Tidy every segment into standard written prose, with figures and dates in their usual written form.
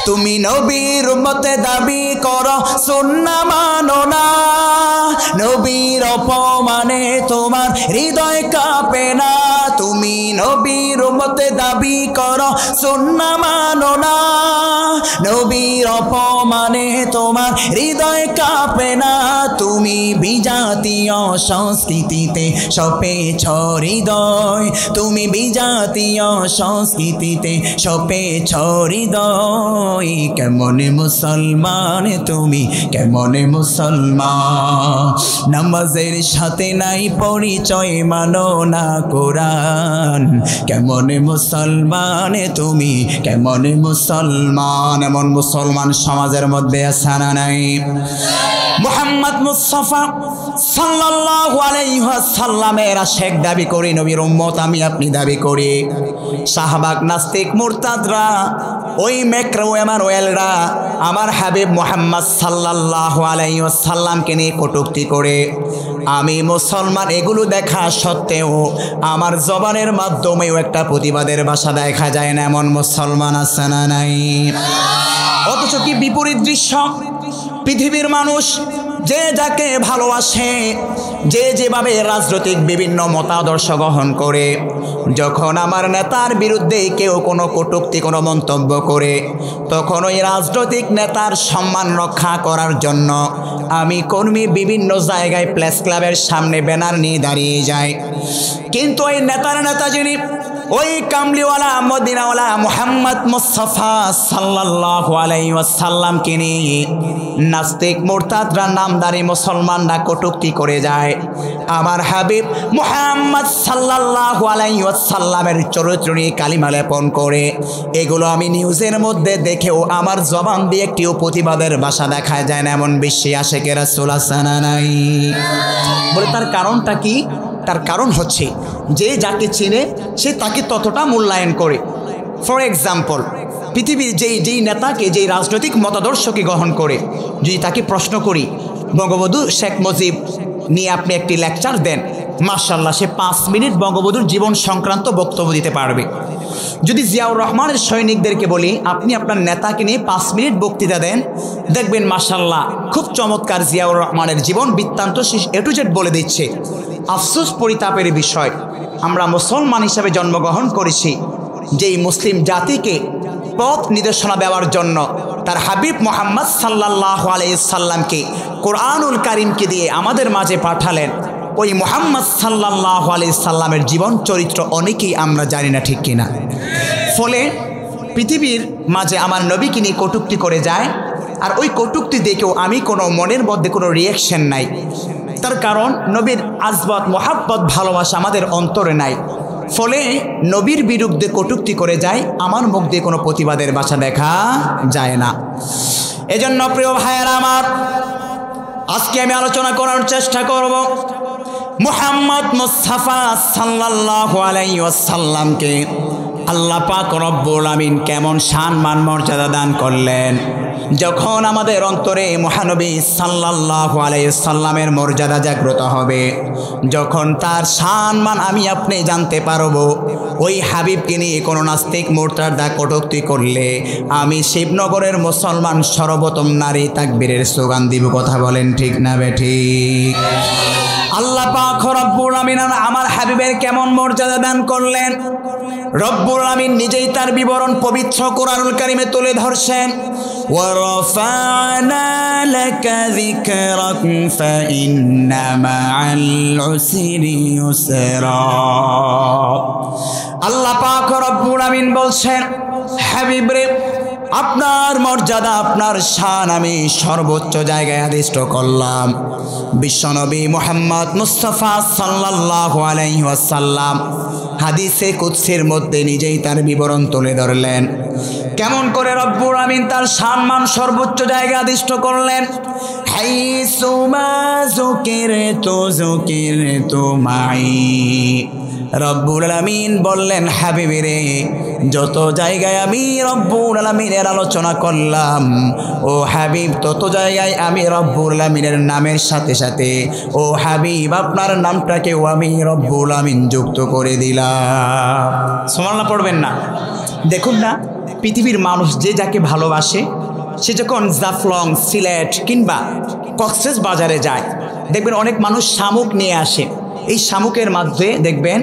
তুমি নবীর উম্মতে দাবি করো সুন্নাহ মানো না, নবীর অপমানে তোমার হৃদয় কাঁপে না। তুমি নবীর উম্মতে দাবি করো সুন্নাহ মানো না, নবীর অপমানে তোমার হৃদয় কাঁপে না। তুমি বিজাতীয় সংস্কৃতিতে সপেছ হৃদয়, তুমি বিজাতীয় সংস্কৃতিতে সপেছ হৃদয়। কেমনে মুসলমান তুমি, কেমনে মুসলমান, নামাজের সাথে নাই পরিচয়, মানো না কোরআন। কেমনে মুসলমান তুমি, কেমনে মুসলমান। এমন মুসলমান সমাজের মধ্যে আছে না নাই? মুহাম্মদ মুস্তাফা সাল্লাল্লাহু আলাইহি ওয়াসাল্লামের আশিক দাবি করি, নবীর উম্মত আমি আপনি দাবি করি। শাহবাগ নাস্তিক মুরতাদরা, ওই ম্যাক্রো এমানুয়েলরা আমার হাবিব মুহাম্মদ সাল্লাল্লাহু আলাইহি ওয়াসাল্লামকে নিয়ে কটূক্তি করে। আমি মুসলমান এগুলো দেখা সত্ত্বেও আমার জবানের মাধ্যমেও একটা প্রতিবাদের ভাষা দেখা যায় না, এমন মুসলমান আছে না নাই? অথচ কি বিপরীত দৃশ্য, পৃথিবীর মানুষ যে যাকে ভালোবাসে, যে যেভাবে রাজনৈতিক বিভিন্ন মতাদর্শ গ্রহণ করে, যখন আমার নেতার বিরুদ্ধে কেউ কোনো কটূক্তি কোনো মন্তব্য করে, তখন ওই রাজনৈতিক নেতার সম্মান রক্ষা করার জন্য আমি কর্মী বিভিন্ন জায়গায় প্রেস ক্লাবের সামনে ব্যানার নিয়ে দাঁড়িয়ে যাই। কিন্তু ওই নেতার নেতা যিনি, ওই কামলিওয়ালা মদিনাওয়ালা মুহাম্মদ মুস্তাফা সাল্লাল্লাহু আলাইহি ওয়াসাল্লামকে নিয়ে নাস্তিক মুরতাদরা নামদারি মুসলমানরা কটূক্তি করে যায়। আমার হাবিব মুহাম্মদ সাল্লাল্লাহু আলাইহি ওয়াসাল্লামের চরিত্র নিয়ে কালিমা লেপন করে। এগুলো আমি নিউজের মধ্যে দেখেও আমার জবান দিয়ে একটিও প্রতিবাদের ভাষা দেখা যায় না, এমন বিশ্বে আশিকে রাসূল আছে না নাই? বলে তার কারণটা কি? তার কারণ হচ্ছে যে যাকে চিনে সে তাকে ততটা মূল্যায়ন করে। ফর এক্সাম্পল, পৃথিবীর যেই নেতাকে, যেই রাজনৈতিক মতাদর্শকে গ্রহণ করে, যদি তাকে প্রশ্ন করি বঙ্গবন্ধু শেখ মুজিব নিয়ে আপনি একটি লেকচার দেন, মাশাআল্লাহ সে 5 মিনিট বঙ্গবন্ধুর জীবন সংক্রান্ত বক্তব্য দিতে পারবে। যদি জিয়াউর রহমানের সৈনিকদেরকে বলি আপনি আপনার নেতাকে নিয়ে 5 মিনিট বক্তৃতা দেন, দেখবেন মাশাআল্লাহ খুব চমৎকার জিয়াউর রহমানের জীবন বৃত্তান্ত এ টু জেড বলে দিচ্ছে। আফসোস, পরিতাপের বিষয়, আমরা মুসলমান হিসেবে জন্মগ্রহণ করেছি, যেই মুসলিম জাতিকে পথ নির্দেশনা দেওয়ার জন্য তার হাবিব মুহাম্মদ সাল্লাল্লাহু আলাইহি সাল্লামকে কোরআনুল কারীমকে দিয়ে আমাদের মাঝে পাঠালেন, ওই মুহাম্মদ সাল্লাল্লাহু আলাইহি সাল্লামের জীবন চরিত্র অনেকেই আমরা জানি না, ঠিক কিনা? ফলে পৃথিবীর মাঝে আমার নবীকে নিয়ে কটূক্তি করে যায়, আর ওই কটূক্তি দেখেও আমি কোনো মনের মধ্যে কোনো রিয়াকশন নাই। তার কারণ নবীর আজবত মোহাব্বত ভালোবাসা আমাদের অন্তরে নাই। ফলে নবীর বিরুদ্ধে কটূক্তি করে যায়, আমার মুখ দিয়ে কোনো প্রতিবাদের ভাষা দেখা যায় না। এজন্য প্রিয় ভাইয়েরা আমার, আজকে আমি আলোচনা করার চেষ্টা করব মুহাম্মদ মুস্তাফা সাল্লাল্লাহু আলাইহি ওয়াসাল্লামকে আল্লাহ পাক রব্বুল আমিন কেমন সম্মান মর্যাদা দান করলেন। যখন আমাদের অন্তরে মহানবী সাল্লাল্লাহু আলাইহি ওয়াসাল্লামের মর্যাদা জাগ্রত হবে, যখন তার সম্মান আমি আপনি জানতে পারবো, ওই হাবিবকে নিয়ে কোনো নাস্তিক মুরতাদা কটূক্তি করলে আমি শিবনগরের মুসলমান সর্বপ্রথম নারী তাকবীরের স্লোগান দিব। কথা বলেন ঠিক না বেঠিক? আল্লাহ পাক রব্বুল আমিন আমার হাবিবের কেমন মর্যাদা দান করলেন, রব্বুল আমিন নিজেই তার বিবরণ পবিত্র কোরআনুল কারীমে তুলে ধরছেন। ওয়ারাফা'না লাকা যিকরাক ফাইন্না মা'আল উসরি ইউসরা। আল্লাহ পাক রব্বুল আমিন বলছেন, হাবিব রে, আপনার মর্যাদা, আপনার শান আমি সর্বোচ্চ জায়গায় আদিষ্ট করলাম। বিশ্বনবী মুহাম্মদ মুস্তাফা সাল্লাল্লাহু আলাইহি ওয়াসাল্লাম হাদিসে কুদসির মধ্যে নিজেই তার বিবরণ তুলে ধরলেন, কেমন করে রব্বুল আমিন তার সম্মান সর্বোচ্চ জায়গায় আদিষ্ট করলেন। হাইসু মা যুকিরতু মাই। রব্বুল আলামিন বললেন, হাবিবিরে, যত জায়গায় আমি রব্বুল আলামিনের আলোচনা করলাম, ও হাবিব তত জায়গায় আমি রব্বুল আলামিনের নামের সাথে সাথে ও হাবিব আপনার নামটাকেও আমি রব্বুল আমিন যুক্ত করে দিলাম। সুবহানাল্লাহ পড়বেন না? দেখুন না, পৃথিবীর মানুষ যে যাকে ভালোবাসে, সে যখন জাফলং, সিলেট কিংবা কক্সেস বাজারে যায়, দেখবেন অনেক মানুষ শামুক নিয়ে আসে। এই শামুকের মধ্যে দেখবেন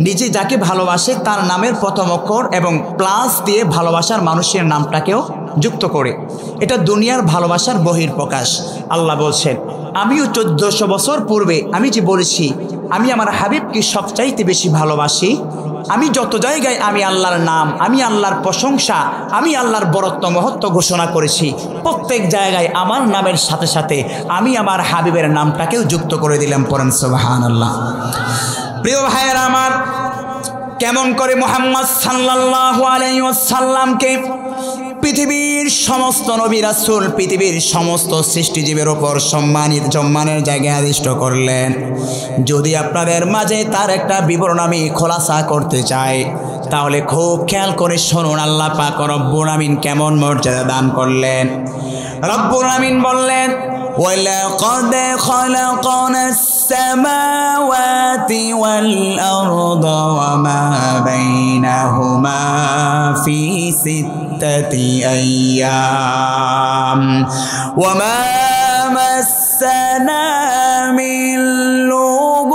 নিজে যাকে ভালোবাসে তার নামের প্রথম অক্ষর এবং প্লাস দিয়ে ভালোবাসার মানুষের নামটাকেও যুক্ত করে। এটা দুনিয়ার ভালোবাসার বহিঃপ্রকাশ। আল্লাহ বলছেন, আমিও 1400 বছর পূর্বে আমি যে বলেছি আমি আমার হাবিবকে সবচাইতে বেশি ভালোবাসি, আমি যত জায়গায় আমি আল্লাহর নাম, আমি আল্লাহর প্রশংসা, আমি আল্লাহর বরত্ব মহত্ব ঘোষণা করেছি, প্রত্যেক জায়গায় আমার নামের সাথে সাথে আমি আমার হাবিবের নামটাকেও যুক্ত করে দিলাম। পড়েন সুবহানাল্লাহ। প্রিয় ভাইয়েরা আমার, কেমন করে মুহাম্মদ সাল্লাল্লাহু আলাইহি ওয়াসাল্লামকে পৃথিবীর সমস্ত নবী রাসূল, পৃথিবীর সমস্ত সৃষ্টিজীবের ওপর সম্মানের জায়গায় আদিষ্ট করলেন। যদি আপনাদের মাঝে তার একটা বিবরণ আমি খোলাসা করতে চাই, তাহলে খুব খেয়াল করে শুনুন আল্লাহ পাক রব্বুল আমিন কেমন মর্যাদা দান করলেন। রব্বুল আমিন বললেন, وَلَقَدْ خَلَقْنَا السَّمَاوَاتِ وَالْأَرْضَ وَمَا بَيْنَهُمَا فِي 6 أَيَّامٍ وَمَا مَسَّنَا مِن لُّغُوبٍ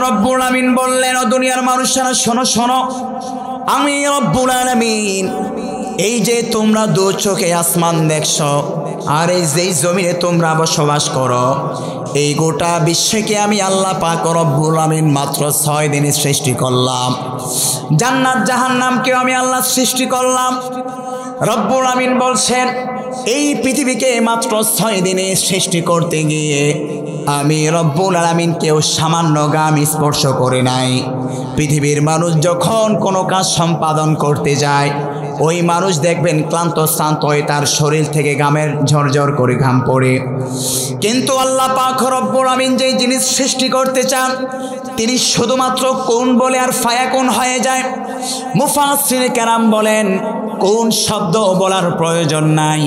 রব্বুল আমিন বললেন, ও দুনিয়ার মানুষেরা শোনো শোনো, আমি রব্বুল আলামিন এই যে তোমরা দু চোখে আসমান দেখছো আর এই যেই জমিনে তোমরা বসবাস করো, এই গোটা বিশ্বকে আমি আল্লাহ পাক রব্বুল আমিন মাত্র 6 দিনে সৃষ্টি করলাম। জান্নাত জাহান্নামকেও আমি আল্লাহ সৃষ্টি করলাম। রব্বুল আমিন বলছেন, এই পৃথিবীকে মাত্র 6 দিনে সৃষ্টি করতে গিয়ে আমি রব্বুল আলামিনকেও সামান্য গাম স্পর্শ করে নাই। পৃথিবীর মানুষ যখন কোনো কাজ সম্পাদন করতে যায়, ওই মানুষ দেখবেন ক্লান্ত শ্রান্ত হয়ে তার শরীর থেকে ঘামের ঝরঝর করে ঘাম পড়ে। কিন্তু আল্লাহ পাক রব্বুল আমিন যেই জিনিস সৃষ্টি করতে চান, তিনি শুধুমাত্র কোন বলে আর ফায়াকুন হয়ে যায়। মুফাসসিরে কেরাম বলেন, কোন শব্দ বলার প্রয়োজন নাই,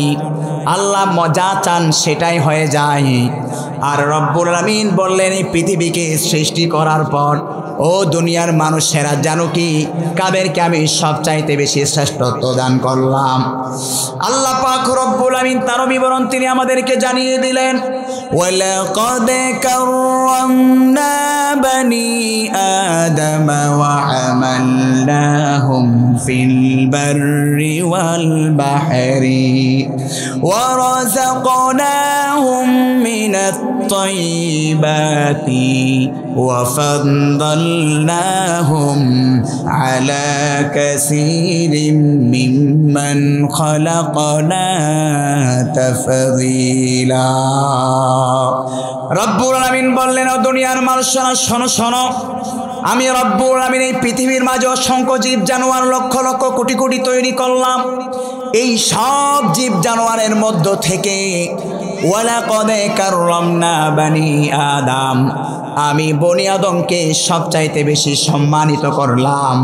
আল্লাহ যা চান সেটাই হয়ে যায়। আর রব্বুল আমিন বললেন, এই পৃথিবীকে সৃষ্টি করার পর ও দুনিয়ার মানুষেরা জানো কি, কাদেরকে আমি সবচাইতে বেশি শ্রেষ্ঠত্ব দান করলাম। আল্লাহ পাক রব্বুল আমিন তার বিবরণ তিনি আমাদেরকে জানিয়ে দিলেন, ওয়ালাকাদ কাররামনা বানি আদম ওয়া হামালনাহুম ফিল বাররি ওয়াল বাহরি ওয়া রাযাকনাহুম মিনাত তাইয়্যিবাতি ওয়া ফাদ্দালনাহুম আলা কাসীরিম মিম্মান খালাকনা তাফদীলা। রব্বুল আমিন বললেন, ও দুনিয়ার মানুষরা শোনো শোনো, আমি রব্বুল আমিন এই পৃথিবীর মাঝে অসংখ্য জীব জানোয়ার লক্ষ লক্ষ কোটি কোটি তৈরি করলাম। এই সব জীব জানোয়ারের মধ্য থেকে ওয়ালাকাদ কাররামনা বানি আদম, আমি বনি আদমকে সবচাইতে বেশি সম্মানিত করলাম।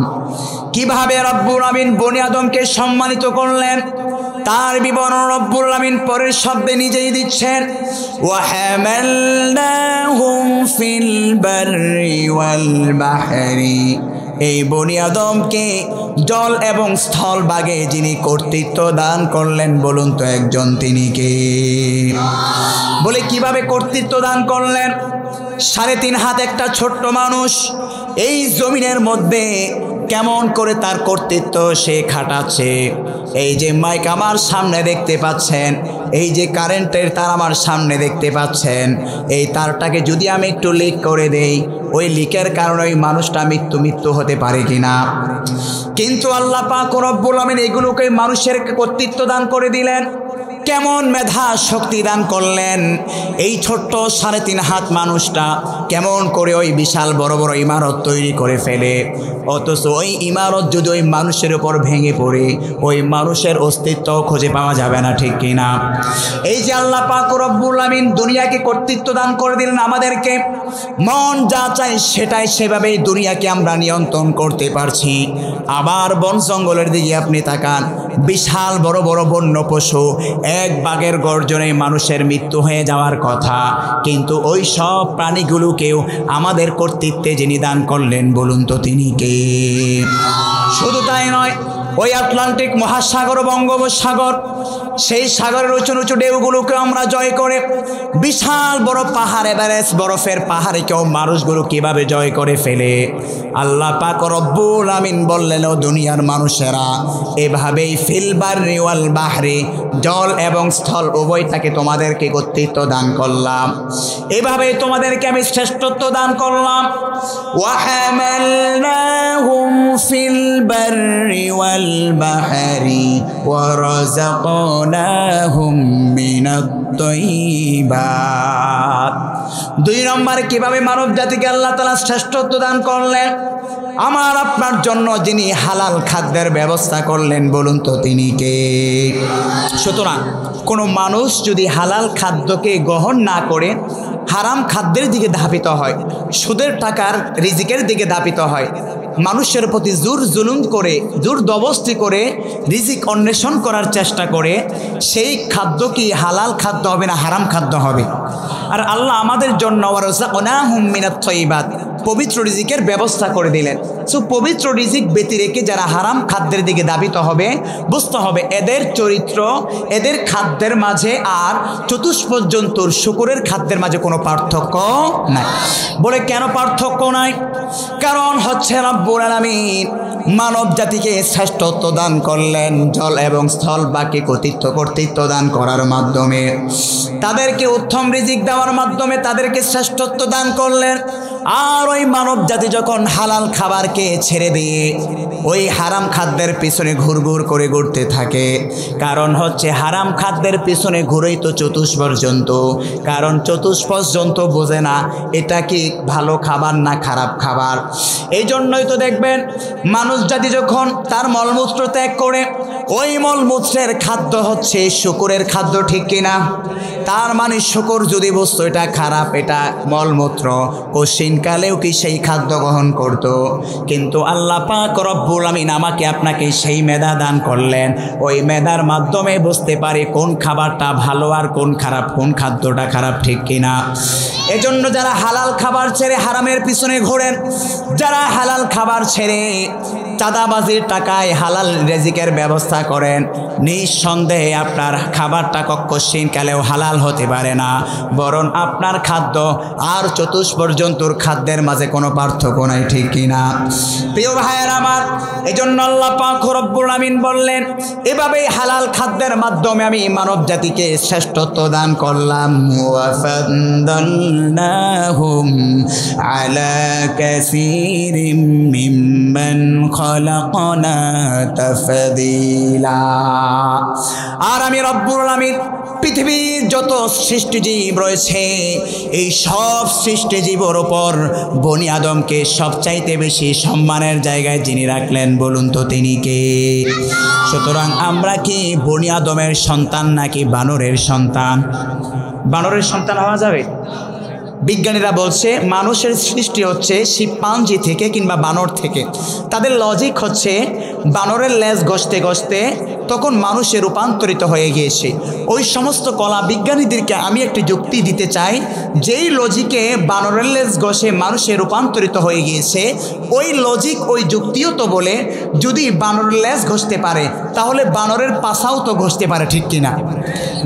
কিভাবে রব্বুল আমিন বনি আদমকে সম্মানিত করলেন তার বিবরণ রব্বুল আমিন পরের শব্দে নিজেই দিচ্ছেন, ওয়া হামালনাহুম ফিল বাররি ওয়াল বাহরি। এই বনি আদমকে জল এবং স্থল ভাগে যিনি কর্তৃত্ব দান করলেন, বলুন তো একজন তিনি কে? বলে কিভাবে কর্তৃত্ব দান করলেন? 3.5 হাত একটা ছোট্ট মানুষ এই জমিনের মধ্যে কেমন করে তার কর্তৃত্ব সে খাটাচ্ছে। এই যে মাইক আমার সামনে দেখতে পাচ্ছেন, এই যে কারেন্টের তার আমার সামনে দেখতে পাচ্ছেন, এই তারটাকে যদি আমি একটু লিক করে দেই, ওই লিকের কারণে ওই মানুষটা মৃত্যু হতে পারে কিনা। কিন্তু আল্লাহ পাক রব্বুল আমিন এগুলোকে মানুষের কর্তৃত্ব দান করে দিলেন। কেমন মেধা শক্তি দান করলেন। এই ছোট্ট 3.5 হাত মানুষটা কেমন করে ওই বিশাল বড় বড় ইমারত তৈরি করে ফেলে, অথচ ওই ইমারত যদি ওই মানুষের উপর ভেঙে পড়ে ওই মানুষের অস্তিত্ব খুঁজে পাওয়া যাবে না, ঠিক কিনা? এই যে আল্লাহ পাক রব্বুল আমিন দুনিয়াকে কর্তৃত্ব দান করে দিলেন আমাদেরকে, মন যা চায় সেটাই সেভাবেই দুনিয়াকে আমরা নিয়ন্ত্রণ করতে পারছি। আবার বন জঙ্গলের দিকে আপনি তাকান, বিশাল বড় বড় বন্য পশু এক বাঘের গর্জনে মানুষের মৃত্যু হয়ে যাওয়ার কথা, কিন্তু ওই সব প্রাণীগুলোকেও আমাদের কর্তৃত্বে যিনি দান করলেন বলুন তো তিনি কে? শুধু তাই নয়, ওই আটলান্টিক মহাসাগর, বঙ্গোপসাগর, সেই সাগরের উঁচু উঁচু ঢেউগুলোকে আমরা জয় করে বিশাল বড় পাহাড়, এভারেস্ট বরফের পাহাড়েকেও মানুষগুলো কিভাবে জয় করে ফেলে। আল্লাহ পাক রব্বুল আমিন বললেন, ও দুনিয়ার মানুষেরা, এভাবেই ফিল বাররি ওয়াল বাহরি, জল এবং স্থল উভয়টাকে তোমাদেরকে কর্তৃত্ব দান করলাম, এভাবেই তোমাদেরকে আমি শ্রেষ্ঠত্ব দান করলাম। ওয়া হামালনাহুম ফিল বাররি ওয়াল বাহরি ওয়া রাযাকনাহুম মিনাত তাইয়্যিবাত। দুই নম্বরে কিভাবে মানব জাতিকে আল্লাহ তাআলা শ্রেষ্ঠত্ব দান করলেন? আমার আপনার জন্য যিনি হালাল খাদ্যের ব্যবস্থা করলেন বলুন তো তিনি কে? সুতরাং কোনো মানুষ যদি হালাল খাদ্যকে গ্রহণ না করে হারাম খাদ্যের দিকে ধাবিত হয়, সুদের টাকার রিজিকের দিকে ধাবিত হয়, মানুষের প্রতি জোর জুলুম করে, জোর জবরদস্তি করে রিজিক অন্বেষণ করার চেষ্টা করে, সেই খাদ্য কি হালাল খাদ্য হবে না হারাম খাদ্য হবে? আর আল্লাহ আমাদের জন্য ওয়ারাযাকনাহুম মিনাত তাইয়্যিবাত, পবিত্র রিজিকের ব্যবস্থা করে দিলেন। সো পবিত্র রিজিক ব্যতি রেখে যারা হারাম খাদ্যের দিকে ধাবিত হবে, বুঝতে হবে এদের চরিত্র, এদের খাদ্যের মাঝে আর চতুষ্পদ জন্তুর শুকরের খাদ্যের মাঝে কোনো পার্থক্য নাই। বলে কেন পার্থক্য নাই? কারণ হচ্ছে রব্বুল আলামিন মানব জাতিকে শ্রেষ্ঠত্ব দান করলেন জল এবং স্থল বাকি কর্তৃত্ব দান করার মাধ্যমে, তাদেরকে উত্তম রিজিক দেওয়ার মাধ্যমে তাদেরকে শ্রেষ্ঠত্ব দান করলেন। আর ওই মানব জাতি যখন হালাল খাবারকে ছেড়ে দিয়ে ওই হারাম খাদ্যের পিছনে ঘুরঘুর করে ঘুরতে থাকে, কারণ হচ্ছে হারাম খাদ্যের পিছনে ঘুরেই তো চতুষ্পদ জন্তু, কারণ চতুষ্পদ জন্তু বোঝে না এটা কি ভালো খাবার না খারাপ খাবার। এই জন্যই তো দেখবেন মানুষ জাতি যখন তার মলমূত্র ত্যাগ করে, ওই মলমূত্রের খাদ্য হচ্ছে শুকরের খাদ্য, ঠিক কিনা? তার মানে শুকর যদি বুঝতো এটা খারাপ, এটা মলমূত্র, কশিনকালেও কি সেই খাদ্য গ্রহণ করত। কিন্তু আল্লাহ পাক রব্বুল আমিন আমাকে আপনাকে সেই মেধা দান করলেন, ওই মেধার মাধ্যমে বুঝতে পারি কোন খাবারটা ভালো আর কোন খারাপ, কোন খাদ্যটা খারাপ, ঠিক কিনা? এজন্য যারা হালাল খাবার ছেড়ে হারামের পিছনে ঘোরেন, যারা হালাল খাবার ছেড়ে চাঁদাবাজির টাকায় হালাল রিজিকের ব্যবস্থা করেন, নিঃসন্দেহে আপনার খাবারটা কখনকালেও হালাল হতে পারে না, বরং আপনার খাদ্য আর চতুষ্পদ জন্তুর খাদ্যের মাঝে কোনো পার্থক্য নাই, ঠিক কিনা? প্রিয় ভাইয়েরা আমার, এজন্য আল্লাহ পাক রব্বুল আমিন বললেন, এভাবেই হালাল খাদ্যের মাধ্যমে আমি মানব জাতিকে শ্রেষ্ঠত্ব দান করলাম। ওয়া ফাদ্দালনাহুম আলা কাসীরিম মিম্মান খালাকনা তাফদীলা। আর আমি রব্বুল আমিন পৃথিবীর যত সৃষ্টিজীব রয়েছে, এই সব সৃষ্টিজীবের ওপর বনি আদমকে সবচাইতে বেশি সম্মানের জায়গায় যিনি রাখলেন বলুন তো তিনি কে? সুতরাং আমরা কি বনি আদমের সন্তান নাকি বানরের সন্তান? বানরের সন্তান হওয়া যাবে? বিজ্ঞানীরা বলছে মানুষের সৃষ্টি হচ্ছে শিম্পাঞ্জি থেকে কিংবা বানর থেকে। তাদের লজিক হচ্ছে বানরের লেজ ঘষতে ঘষতে তখন মানুষে রূপান্তরিত হয়ে গিয়েছে। ওই সমস্ত কলা বিজ্ঞানীদেরকে আমি একটি যুক্তি দিতে চাই, যেই লজিকে বানরের লেজ ঘষে মানুষে রূপান্তরিত হয়ে গিয়েছে, ওই লজিক ওই যুক্তিও তো বলে যদি বানরের লেজ ঘষতে পারে তাহলে বানরের পাছাও তো ঘষতে পারে, ঠিক কিনা?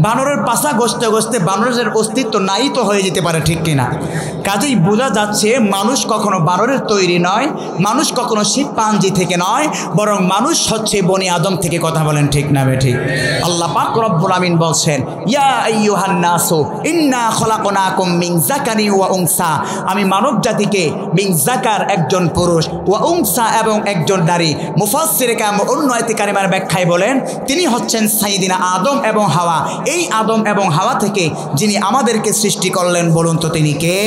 বানরের পাছা ঘষতে ঘষতে বানরের অস্তিত্ব নাই তো হয়ে যেতে পারে, ঠিক কিনা? কাজেই বোঝা যাচ্ছে মানুষ কখনো বানরের তৈরি নয়, মানুষ কখনো শিম্পাঞ্জি থেকে নয়, বরং মানুষ হচ্ছে বনি আদম থেকে। কথা বলেন ঠিক না বেঠিক? আল্লাহ পাক রব্বুল আমিন বলছেন, ইয়া আইয়ুহান নাসু ইন্না খলাকনাকুম মিন যাকারিন ওয়া উনসা, আমি মানব জাতিকে মিন যাকার একজন পুরুষ, ওয়া উনসা এবং একজন নারী। মুফাসসিরে কাম অন্য আয়াতে কারিমার ব্যাখ্যায় বলেন তিনি হচ্ছেন সাইয়্যিদিনা আদম এবং হাওয়া। এই আদম এবং হাওয়া থেকে যিনি আমাদেরকে সৃষ্টি করলেন বলুন তো তিনি কে?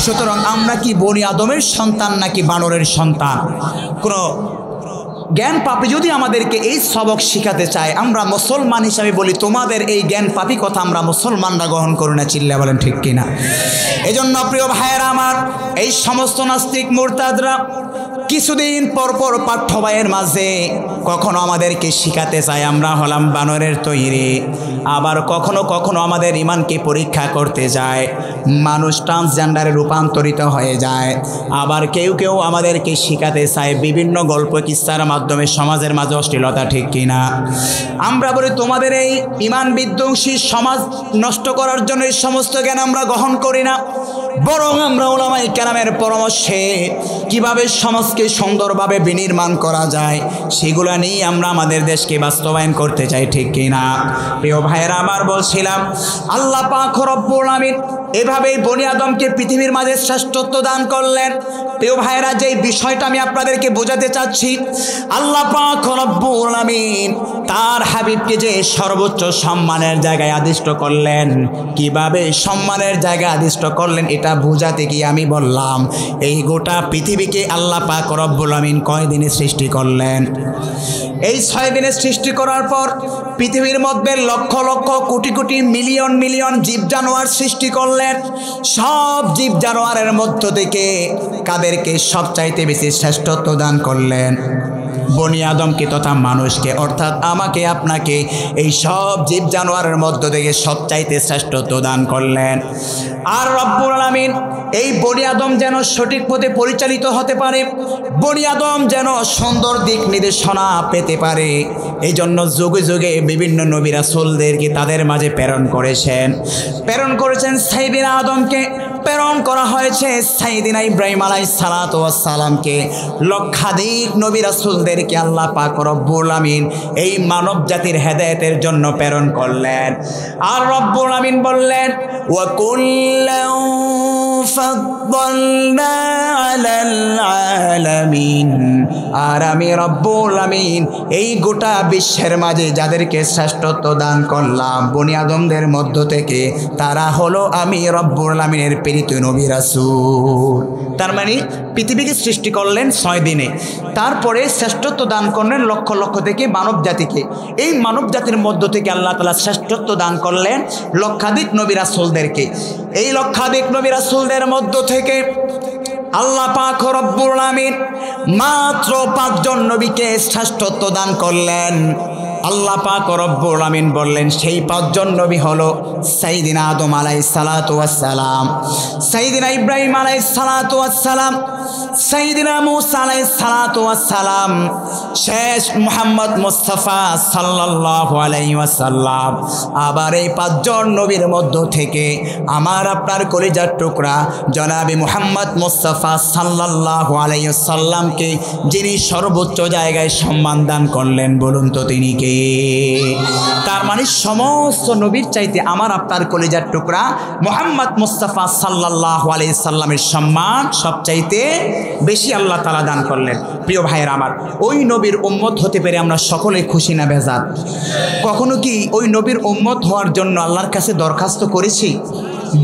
সুতরাং আমরা কি বনি আদমের সন্তান নাকি বানরের সন্তান? কোনো জ্ঞান পাপী যদি আমাদেরকে এই সবক শিখাতে চায়, আমরা মুসলমান হিসাবে বলি তোমাদের এই জ্ঞান পাপী কথা আমরা মুসলমানরা গ্রহণ করি না, চিল্লা বলেন ঠিক কিনা? এজন্য প্রিয় ভাইয়েরা আমার, এই সমস্ত নাস্তিক মুরতাদরা কিছুদিন পর পর পাঠ্য বইয়ের মাঝে কখনো আমাদেরকে শিখাতে চায় আমরা হলাম বানরের তৈরি, আবার কখনো কখনো আমাদের ইমানকে পরীক্ষা করতে যায়, মানুষ ট্রান্সজেন্ডারে রূপান্তরিত হয়ে যায়। আবার কেউ কেউ আমাদেরকে শিখাতে চায় বিভিন্ন গল্প কিস্সার মাধ্যমে সমাজের মাঝে অশ্লীলতা, ঠিক কিনা? আমরা বলি তোমাদের এই ইমান বিধ্বংসী সমাজ নষ্ট করার জন্য এই সমস্ত জ্ঞান আমরা গ্রহণ করি না, বরং আমরা উলামায়ে কেরামের পরামর্শে কিভাবে সমাজকে সুন্দরভাবে বিনির্মাণ করা যায় সেগুলো নিয়ে আমরা আমাদের দেশকে বাস্তবায়ন করতে চাই, ঠিক কিনা? প্রিয় ভাইয়েরা আমার, বলছিলাম আল্লাহ পাক রব্বুল আমিন এভাবেই বনি আদমকে পৃথিবীর মাঝে শ্রেষ্ঠত্ব দান করলেন। প্রিয় ভাইয়েরা, যেই বিষয়টা আমি আপনাদেরকে বোঝাতে চাচ্ছি, আল্লাহ পাক রব্বুল আমিন তার হাবিবকে যে সর্বোচ্চ সম্মানের জায়গায় আদিষ্ট করলেন, কিভাবে সম্মানের জায়গায় আদিষ্ট করলেন এটা বোঝাতে গিয়ে আমি বললাম এই গোটা পৃথিবীকে আল্লাহ পাক রব্বুল আমিন কয় দিনে সৃষ্টি করলেন? এই 6 দিনে সৃষ্টি করার পর পৃথিবীর মধ্যে লক্ষ লক্ষ কোটি কোটি মিলিয়ন মিলিয়ন জীব জানোয়ার সৃষ্টি করলেন। সব জীব জানোয়ারের মধ্য থেকে কাদেরকে সবচাইতে বেশি শ্রেষ্ঠত্ব দান করলেন? বনি আদমকে তথা মানুষকে, অর্থাৎ আমাকে আপনাকে এই সব জীব জানোয়ারের মধ্য থেকে সবচাইতে শ্রেষ্ঠত্ব দান করলেন। আর রব্বুল আলামিন এই বনি আদম যেন সঠিক পথে পরিচালিত হতে পারে, বনি আদম যেন সুন্দর দিক নির্দেশনা পেতে পারে, এই জন্য যুগে যুগে বিভিন্ন নবী রাসূলদেরকে তাদের মাঝে প্রেরণ করেছেন। সাইয়েদিনা আদমকে প্রেরণ করা হয়েছে, সাইয়েদিনা ইব্রাহিম আলাইহিস সালাতু ওয়াস সালামকে, লক্ষাধিক নবী রাসূলদেরকে আল্লাহ পাক রব্বুল আমিন এই মানব জাতির হেদায়েতের জন্য প্রেরণ করলেন। আর রব্বুল আমিন বললেন ওয়া কুল্লাউ ফাদ্দালনা আলাল আলামিন, আর আমি রব্বুল আমিন এই গোটা বিশ্বের মাঝে যাদেরকে শ্রেষ্ঠত্ব দান করলাম বনি আদমদের মধ্য থেকে, তারা হলো আমি রব্বুল আমিনের প্রেরিত নবী রাসূল। তার মানে পৃথিবীকে সৃষ্টি করলেন 6 দিনে, তারপরে শ্রেষ্ঠত্ব দান করলেন লক্ষ লক্ষ থেকে মানব জাতিকে। এই মানব জাতির মধ্য থেকে আল্লাহ তাআলা শ্রেষ্ঠত্ব দান করলেন লক্ষাধিক নবী রাসূলদেরকে। এই লক্ষাধিক নবী রাসূলদের মধ্য থেকে আল্লাহ পাক রব্বুল আমিন মাত্র 5 জন নবীকে শ্রেষ্ঠত্ব দান করলেন। আল্লাহ পাক রব্বুল আমিন বললেন সেই 5 জন নবী হলো সাইয়েদিনা আদম আলাইহিস সালাতু ওয়াস সালাম, সাইয়েদিনা ইব্রাহিম আলাইহিস সালাতু ওয়াস সালাম, সাইয়েদিনা মূসা আলাইহিস সালাতু ওয়াস সালাম, শেষ মুহাম্মদ মুস্তাফা সাল্লাল্লাহু আলাইহি ওয়াসাল্লাম। আবার এই 5 জন নবীর মধ্য থেকে আমার আপনার কলিজার টুকরা জনাবে মুহাম্মদ মুস্তাফা সাল্লাল্লাহু আলাইহি ওয়াসাল্লামকে যিনি সর্বোচ্চ জায়গায় সম্মান দান করলেন, বলুন তো তিনি কে? তার মানে সমস্ত নবীর চাইতে আমার আপনার কলিজার টুকরা মুহাম্মদ মুস্তাফা সাল্লাল্লাহু আলাইহি সাল্লামের সম্মান সবচাইতে বেশি আল্লাহ তাআলা দান করলেন। প্রিয় ভাইয়েরা আমার, ওই নবীর উম্মত হতে পেরে আমরা সকলে খুশি না বেজার? কখনো কি ওই নবীর উম্মত হওয়ার জন্য আল্লাহর কাছে দরখাস্ত করেছি?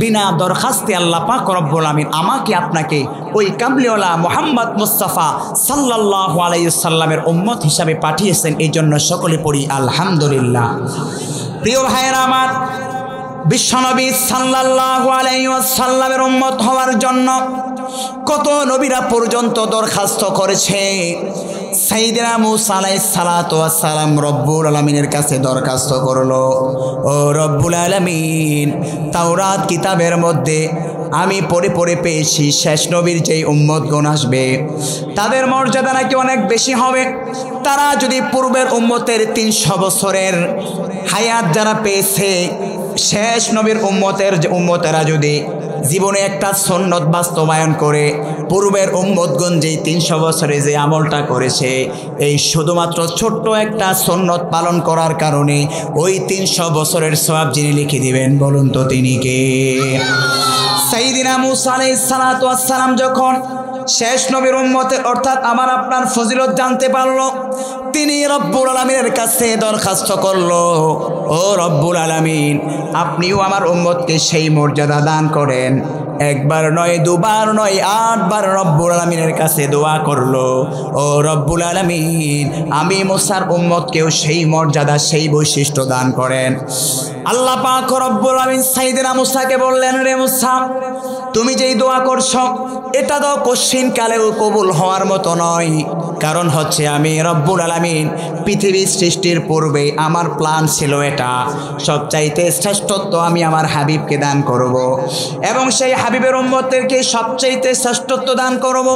বিনা দরখাস্তে আল্লাহ পাক রব্বুল আমিন আমাকে আপনাকে ওই কামলিওয়ালা মুহাম্মদ মুস্তাফা সাল্লাল্লাহু আলাইহি সাল্লামের উম্মত হিসাবে পাঠিয়েছেন। এই জন্য সকলে পড়ি আলহামদুলিল্লাহ। প্রিয় ভাইয়েরা আমার, বিশ্বনবী সাল্লাল্লাহু আলাইহি ওয়াসাল্লামের উম্মত হওয়ার জন্য কত নবীরা পর্যন্ত দরখাস্ত করেছে। সাইয়েদিনা মূসা আলাইহিস সালাতু ওয়াস সালাম রব্বুল আলামিনের কাছে দরখাস্ত করলো, ও রব্বুল আলামিন, তাওরাত কিতাবের মধ্যে আমি পড়ে পড়ে পেয়েছি শেষ নবীর যেই উম্মতগণ আসবে তাদের মর্যাদা নাকি অনেক বেশি হবে। তারা যদি পূর্বের উম্মতের 300 বছরের হায়াত যারা পেয়েছে, শেষ নবীর উম্মতেরা যদি জীবনে একটা সুন্নত বাস্তবায়ন করে পূর্বের উম্মতগণ যেই 300 বছরে যে আমলটা করেছে, এই শুধুমাত্র ছোট্ট একটা সুন্নত পালন করার কারণে ওই 300 বছরের সওয়াব যিনি লিখে দিবেন, বলুন তো তিনি কে? সাইয়েদিনা মূসা আলাইহিস সালাতু ওয়াস সালাম যখন শেষ নবীর উম্মতে অর্থাৎ আমার আপনার ফজিলত জানতে পারলো, তিনি রব্বুল আলামিনের কাছে দরখাস্ত করলো, ও রব্বুল আলামিন, আপনিও আমার উম্মতকে সেই মর্যাদা দান করেন একবার নয়, দুবার নয়, 8 বার রব্বুল আলামিনের কাছে দোয়া করলো, ও রব্বুল আলামিন, আমি মুসার উম্মতকেও সেই মর্যাদা, সেই বৈশিষ্ট্য দান করেন। আল্লাহ পাক রব্বুল আলামিন সাইয়েদনা মুসাকে বললেন, রে মুসা, তুমি যেই দোয়া করছো এটা তো কোশ্চিন কালেও কবুল হওয়ার মতো নয়। কারণ হচ্ছে আমি রব্বুল আলামিন পৃথিবী সৃষ্টির পূর্বে আমার প্ল্যান ছিল এটা, সবচাইতে শ্রেষ্ঠত্ব আমি আমার হাবিবকে দান করব এবং সেই হাবিবের উম্মতদেরকে সবচাইতে শ্রেষ্ঠত্ব দান করব।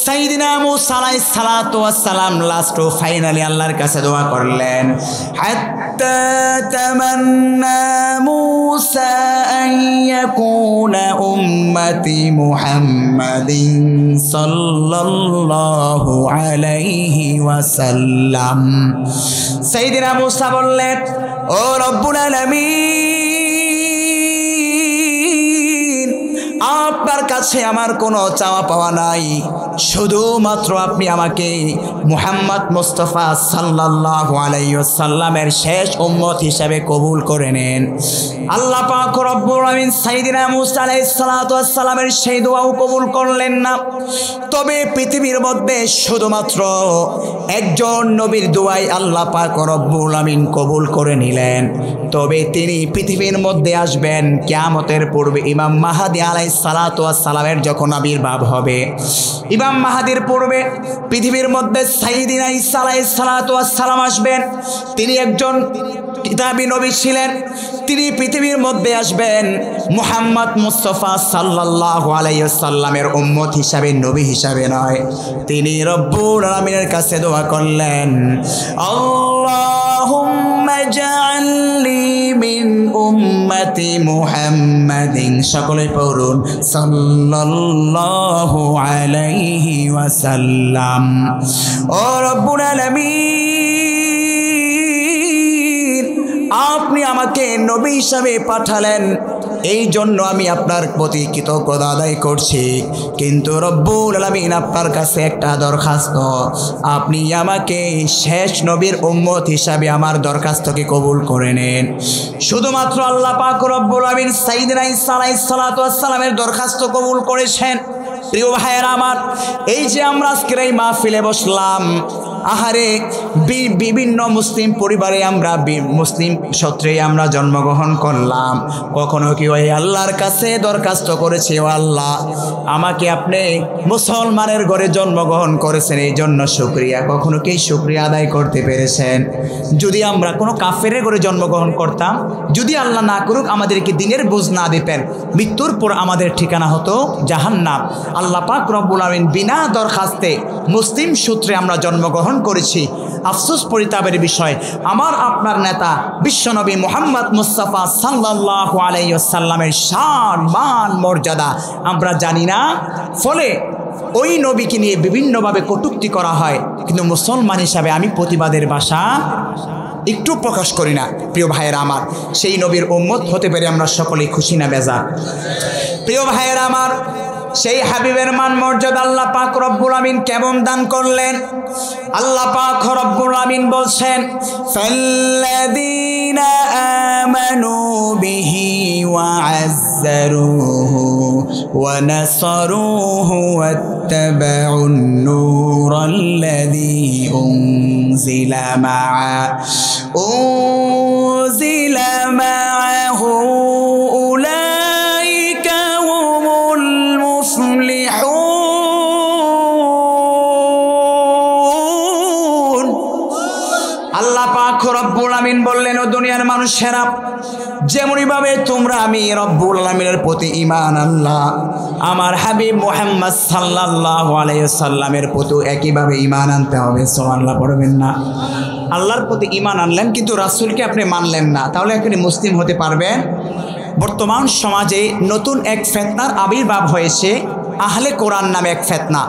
সাইয়েদনা মুসা আলাইহিস সালাতু ওয়াস সালাম লাস্ট ও ফাইনালি আল্লাহর কাছে দোয়া করলেন, হাত্তা তামান্না মুসা আন ইয়াকুনা উম্মতি মুহাম্মাদিন সাল্লাল্লাহু আলাইহি ওয়াসাল্লাম। সাইয়েদনা মুসা বললেন, ও রব্বুল আলামিন, আপনার কাছে আমার কোনো চাওয়া পাওয়া নাই, শুধুমাত্র আপনি আমাকে মুহাম্মদ মুস্তাফা সাল্লাল্লাহু আলাইহি ওয়াসাল্লামের শেষ উম্মত হিসেবে কবুল করে নেন। আল্লাহ পাক রব্বুল আলামিন সাইয়েদনা মুসা আলাইহিস সালাতু ওয়াস সালামের সেই দোয়াও কবুল করলেন না, তবে পৃথিবীর মধ্যে শুধুমাত্র একজন নবীর দোয়াই আল্লাহ পাক রব্বুল আলামিন কবুল করে নিলেন। তবে তিনি পৃথিবীর মধ্যে আসবেন কিয়ামতের পূর্বে। ইমাম মাহদী আলাইহিস সালাতু ওয়াস সালামের যখন আবির্ভাব হবে, ইমাম মাহদীর পূর্বে পৃথিবীর মধ্যে সাইয়েদনা ঈসা আলাইহিস সালাতু ওয়াস সালাম আসবেন। তিনি একজন কিতাবী নবী ছিলেন। তিনি পৃথিবীর মধ্যে আসবেন মুহাম্মদ মুস্তাফা সাল্লাল্লাহু আলাইহি ওয়াসাল্লামের উম্মত হিসাবে, নবী হিসাবে নয়। তিনি রব্বুল আলামিনের কাছে দোয়া করলেন, আল্লাহুম্মা জাআলনি মিন উম্মতি মুহাম্মাদিন, সকলে পড়ুন, সাল্লাল্লাহু আলাইহি ওয়াসাল্লাম। ও রব্বুল আলামিন, আপনি আমাকে নবী হিসাবে পাঠালেন, এই জন্য আমি আপনার প্রতি কৃতজ্ঞতা আদায় করছি। কিন্তু রব্বুল আলামিন, আপনার কাছে একটা দরখাস্ত, আপনি আমাকে শেষ নবীর উম্মত হিসাবে আমার দরখাস্তকে কবুল করে নেন। শুধুমাত্র আল্লাহ পাক রব্বুল আলামিন সাইয়েদনা ঈসা আলাইহিস সালাতু ওয়াস সালামের দরখাস্ত কবুল করেছেন। প্রিয় ভাইয়েরা আমার, এই যে আমরা আজকের এই মাহফিলে বসলাম, আহারে বিভিন্ন মুসলিম পরিবারে আমরা মুসলিম সূত্রে আমরা জন্মগ্রহণ করলাম। কখনো কি ওই আল্লাহর কাছে দরখাস্ত করেছি, ও আল্লাহ, আমাকে আপনি মুসলমানের ঘরে জন্মগ্রহণ করেছেন, এই জন্য শুকরিয়া। কখনো কি শুকরিয়া আদায় করতে পেরেছেন? যদি আমরা কোনো কাফেরের ঘরে জন্মগ্রহণ করতাম, যদি আল্লাহ না করুক আমাদেরকে দিনের বোঝ না দিতেন, মৃত্যুর পর আমাদের ঠিকানা হতো জাহান্নাম। আল্লাহ পাক রব্বুল আলামিন বিনা দরখাস্তে মুসলিম সূত্রে আমরা জন্মগ্রহণ করেছি। আফসোস পরিতাপের বিষয়, আমার আপনার নেতা বিশ্বনবী মুহাম্মদ মুস্তাফা সাল্লাল্লাহু আলাইহি ওয়াসাল্লামের শান মান মর্যাদা আমরা জানি না, ফলে ওই নবীকে নিয়ে বিভিন্নভাবে কটূক্তি করা হয়। কিন্তু মুসলমান হিসাবে আমি প্রতিবাদের ভাষা একটু প্রকাশ করি না। প্রিয় ভাইয়েরা আমার, সেই নবীর উম্মত হতে পেরে আমরা সকলেই খুশি না বেজার? প্রিয় ভাইয়েরা আমার, সেই হাবিবের মান মর্যাদা আল্লাহ পাক রব্বুল আমিন কেমন দান করলেন? আল্লাহ পাক রব্বুল আমিন বলছেন, ফাল্লাযীনা আমানু বিহি ওয়া আযযারুহু ওয়া নাসারুহু ওয়াত্তাবাউন নূরাল্লাযী উনজিলা মাআহু উলাইকা হুমুল মুফলিহুন। আল্লাহ পাক রব্বুল আমিন বললেন, ও দুনিয়ার মানুষেরা, যেমনইভাবে তোমরা আমি রব্বুল আলামিনের প্রতি ঈমান আনলা, আমার হাবিব মুহাম্মদ সাল্লাল্লাহু আলাইহি ওয়াসাল্লামের প্রতি একইভাবে ঈমান আনতে হবে। সুবহানাল্লাহ পড়বেন না? আল্লাহর প্রতি ঈমান আনলেন কিন্তু রাসূলকে আপনি মানলেন না, তাহলে আপনি মুসলিম হতে পারবেন? বর্তমান সমাজে নতুন এক ফিতনার আবির্ভাব হয়েছে। আহলে কোরআন নামে এক ফিতনা,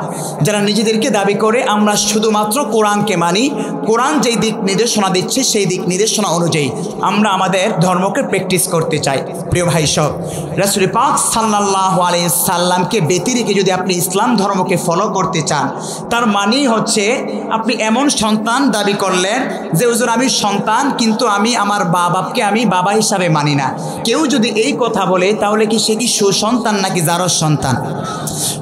যারা নিজেদেরকে দাবি করে আমরা শুধুমাত্র কোরআনকে মানি, কোরআন যেই দিক নির্দেশনা দিচ্ছে সেই দিক নির্দেশনা অনুযায়ী আমরা আমাদের ধর্মকে প্র্যাকটিস করতে চাই। প্রিয় ভাই সব, রাসূল পাক সাল্লাল্লাহু আলাইহি সাল্লামকে ব্যতি রেখে যদি আপনি ইসলাম ধর্মকে ফলো করতে চান, তার মানেই হচ্ছে আপনি এমন সন্তান দাবি করলেন যে হুজুর আমি সন্তান, কিন্তু আমি আমার বাপকে আমি বাবা হিসাবে মানি না। কেউ যদি এই কথা বলে তাহলে কি সে কি সুসন্তান নাকি জারজ সন্তান?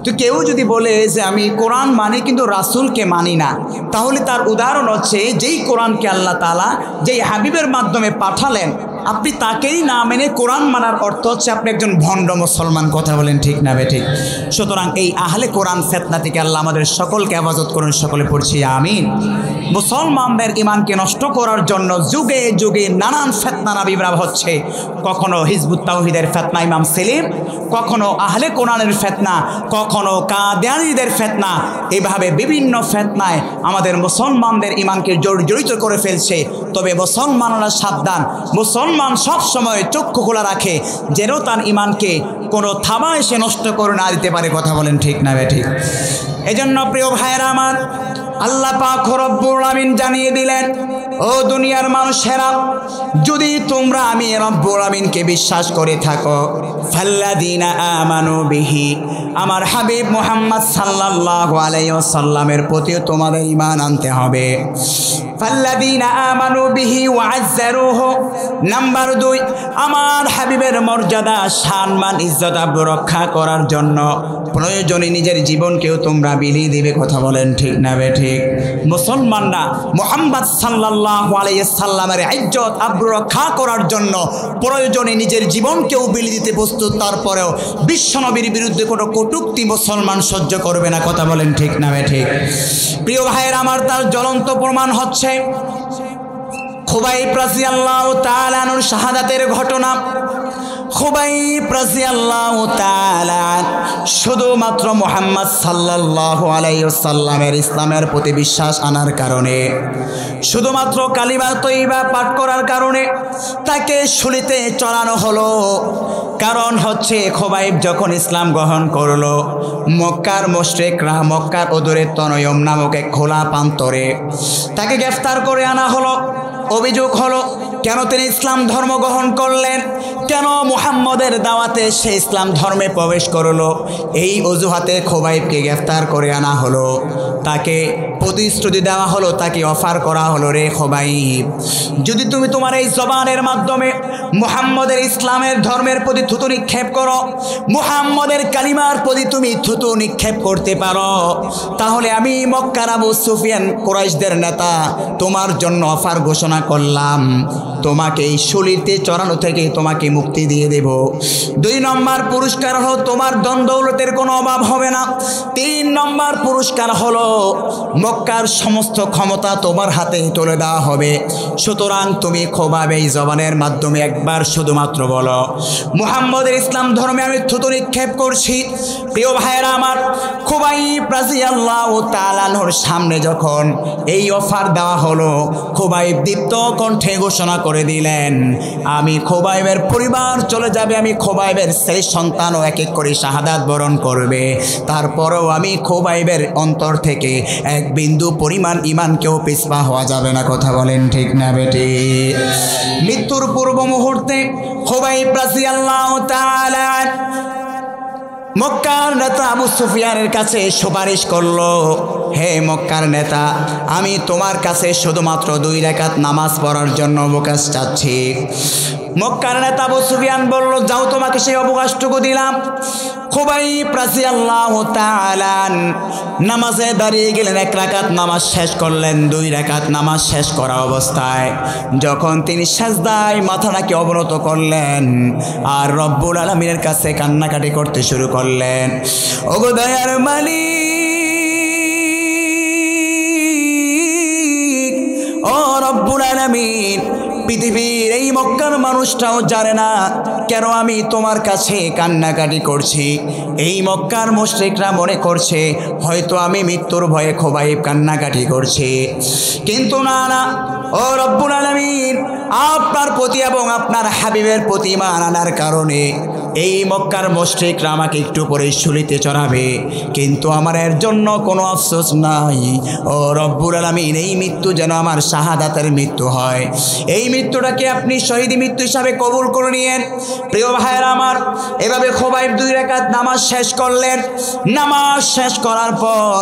তো কেউ যদি বলে যে আমি কোরআন মানি কিন্তু রাসূলকে মানি না, তাহলে তার উদাহরণ হচ্ছে যেই কোরআনকে আল্লাহ তাআলা যেই হাবিবের মাধ্যমে পাঠালেন, আপনি তাকেই না মেনে কোরআন মানার অর্থ হচ্ছে আপনি একজন ভণ্ড মুসলমান। কথা বলেন ঠিক না বেঠিক? সুতরাং এই আহলে কোরআন ফিতনা থেকে আল্লাহ আমাদের সকলকে হেফাজত করুন। সকলে পড়ছি আমিন। মুসলমানদের ঈমানকে নষ্ট করার জন্য যুগে যুগে নানান ফিতনা আবির্ভাব হচ্ছে। কখনো হিজবুত তাওহীদের ফিতনা ইমাম সেলিম, কখনো আহলে কোরআনের ফিতনা, কখনো কাদিয়ানীদের ফিতনা। এভাবে বিভিন্ন ফিতনায় আমাদের মুসলমানদের ঈমানকে জড়িত করে ফেলছে। তবে মুসলমানরা সাবধান, মুসলমান সব সময় চক্ষু খোলা রাখে যেন তার ঈমানকে কোনো থাবা এসে নষ্ট করে না দিতে পারে। কথা বলেন ঠিক না বেঠিক? এজন্য প্রিয় ভাইয়েরা আমার, আল্লাহ পাক রব্বুল আমিন জানিয়ে দিলেন, ও দুনিয়ার মানুষেরা, যদি তোমরা আমি রব্বুল আমিনকে বিশ্বাস করে থাকো, ফাল্লাযীনা আমানু বিহি, আমার হাবিব মুহাম্মদ সাল্লাল্লাহু আলাইহি ওয়াসাল্লামের প্রতিও তোমাদের ঈমান আনতে হবে। ফাল্লাযীনা আমানু বিহি ওয়া আযযারুহু, নাম্বার 2, আমার হাবিবের মর্যাদা, সম্মান, ইজ্জত আবরু রক্ষা করার জন্য প্রয়োজনে নিজের জীবনকেও তোমরা বিলিয়ে দিবে। কথা বলেন ঠিক না বেঠিক? মুসলমানরা মুহাম্মদ সাল্লাল্লাহু আলাইহি সাল্লামের ইজ্জত আবরু রক্ষা করার জন্য প্রয়োজনে নিজের জীবনকেও বিলিয়ে দিতে প্রস্তুত। তারপরেও বিশ্বনবীর বিরুদ্ধে কোনো কটূক্তি মুসলমান সহ্য করবে না। কথা বলেন ঠিক না বেঠিক? প্রিয় ভাইয়ের আমার, তার জ্বলন্ত প্রমাণ হচ্ছে খুবাইব রাদিয়াল্লাহু তাআলা আনহুর শাহাদাতের ঘটনা। খুবাইব রাদিয়াল্লাহু তাআলা শুধুমাত্র মুহাম্মদ সাল্লাল্লাহু আলাইহি ওয়াসাল্লামের ইসলামের প্রতি বিশ্বাস আনার কারণে, শুধুমাত্র কালিমা তয়্যিবা পাঠ করার কারণে তাকে শুলিতে চড়ানো হলো। কারণ হচ্ছে খুবাইব যখন ইসলাম গ্রহণ করলো, মক্কার মুশরিকরা মক্কার অদূরে তনয়ম নামক এক খোলা প্রান্তরে তাকে গ্রেফতার করে আনা হলো। অভিযোগ হলো কেন তিনি ইসলাম ধর্ম গ্রহণ করলেন, কেন মুহাম্মদের দাওয়াতে সে ইসলাম ধর্মে প্রবেশ করলো। এই অজুহাতে খুবাইবকে গ্রেফতার করে আনা হলো। তাকে প্রতিশ্রুতি দেওয়া হলো, তাকে অফার করা হলো, রে খুবাইব, যদি তুমি তোমার এই জবানের মাধ্যমে মুহাম্মদের ইসলামের ধর্মের প্রতি থুতু নিক্ষেপ করো, মুহাম্মদের কালিমার প্রতি তুমি থুতু নিক্ষেপ করতে পারো, তাহলে আমি মক্কার আবু সুফিয়ান কুরাইশদের নেতা তোমার জন্য অফার ঘোষণা করলাম, তোমাকে এই শুলিতে চড়ানো থেকে তোমাকে মুক্তি দিয়ে দেব। 2 নম্বর পুরস্কার হলো তোমার ধন দৌলতের কোনো অভাব হবে না। 3 নম্বর পুরস্কার হলো মক্কার সমস্ত ক্ষমতা তোমার হাতে তুলে দেওয়া হবে। সুতরাং তুমি খুবাইব এই জবানের মাধ্যমে একবার শুধুমাত্র বলো, মুহাম্মদের ইসলাম ধর্মে আমি থুতু নিক্ষেপ করছি। প্রিয় ভাইয়েরা আমার, খুবাইব রাদিয়াল্লাহু তাআলা আনহুর সামনে যখন এই অফার দেওয়া হলো, খুবাইব দীপ্ত কণ্ঠে ঘোষণা করে দিলেন, আমি খুবাইবের পরিবার চলে যাবে, আমি খুবাইবের সেই সন্তানও এক এক করে শাহাদাত বরণ করবে, তারপরেও আমি খুবাইবের অন্তর থেকে এক বিন্দু পরিমাণ ঈমানকেও পিছপা হওয়া যাবে না। কথা বলেন ঠিক না বেটি? মৃত্যুর পূর্ব মুহূর্তে খুবাইব রাদিয়াল্লাহু তাআলা মক্কার নেতা আবু সুফিয়ানের কাছে সুপারিশ করলো, হে মক্কার নেতা, আমি তোমার কাছে শুধুমাত্র 2 রাকাত নামাজ পড়ার জন্য অবকাশ চাচ্ছি। মক্কার নেতা আবু সুফিয়ান বলল, যাও, তোমাকে সেই অবকাশটুকু দিলাম। খুবাইব রাদিয়াল্লাহু তাআলা নামাজে দাঁড়িয়ে গেলেন, 1 রাকাত নামাজ শেষ করলেন। 2 রাকাত নামাজ শেষ করা অবস্থায় যখন তিনি সিজদায় মাথা নাকি অবনত করলেন আর রব্বুল আলামিনের কাছে কান্নাকাটি করতে শুরু করলেন, ওগো দয়ার মালিক, ও রব্বুল আলামিন, পৃথিবীর এই মক্কার মানুষটাও জানে না কেন আমি তোমার কাছে কান্নাকাটি করছি। এই মক্কার মুশরিকরা মনে করছে হয়তো আমি মৃত্যুর ভয়ে খুবাইব কান্নাকাটি করছি, কিন্তু না না, ও রব্বুল আলামিন, আপনার প্রতি এবং আপনার হাবিবের প্রতি ঈমান আনার কারণে এই মক্কার মুশরিকরা আমাকে একটু পরে শুলিতে চড়াবে, কিন্তু আমার এর জন্য কোনো আফসোস নাই। ও রব্বুল আলামিন, এই মৃত্যু যেন আমার শাহাদাতের মৃত্যু হয়, এই মৃত্যুটাকে আপনি শহীদ মৃত্যু হিসাবে কবুল করে নিয়েন। প্রিয় ভাইয়েরা আমার, এভাবে খুবাইব 2 রাকাত নামাজ শেষ করলেন। নামাজ শেষ করার পর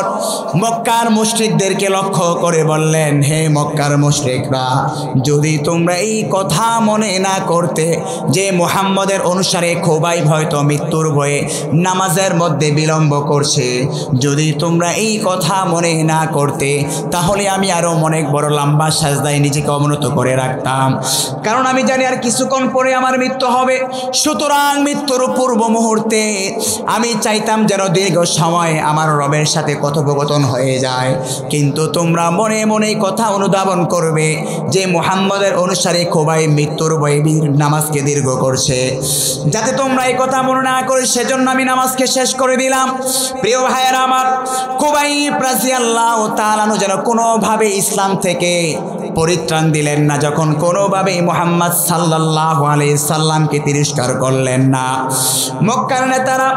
মক্কার মুশরিকদেরকে লক্ষ্য করে বললেন, হে মক্কার মুশরিকরা, যদি তোমরা এই কথা মনে না করতে যে মুহাম্মদের অনুসারে খুবাইব হয়তো মৃত্যুর ভয়ে নামাজের মধ্যে বিলম্ব করছে, যদি তোমরা এই কথা মনে না করতে, তাহলে আমি আরো অনেক বড় লম্বা সাজদায় নিজেকে অবনত করে রাখতাম, কারণ আমি জানি আর কিছুক্ষণ পরে আমার মৃত্যু হবে। সুতরাং মৃত্যুর পূর্ব মুহূর্তে আমি চাইতাম যেন দীর্ঘ সময় আমার রবের সাথে কথোপকথন হয়ে যায়, কিন্তু তোমরা মনে মনে কথা অনুধাবন করবে যে মুহাম্মদের অনুসারে খুবাইব মৃত্যুর ভয়ে নামাজকে দীর্ঘ করছে। যাতে তোমরা এই কথা মনে না করে, সেজন্য আমি নামাজকে শেষ করে দিলাম। প্রিয় ভাইয়েরা আমার, খুবাইব রাদিয়াল্লাহু তাআলা যেন কোনোভাবে ইসলাম থেকে পরিত্রাণ দিলেন না, যখন কোনোভাবেই মুহাম্মদ সাল্লাল্লাহু আলাইহি সাল্লামকে তিরস্কার করলেন না। মক্কার নেতারা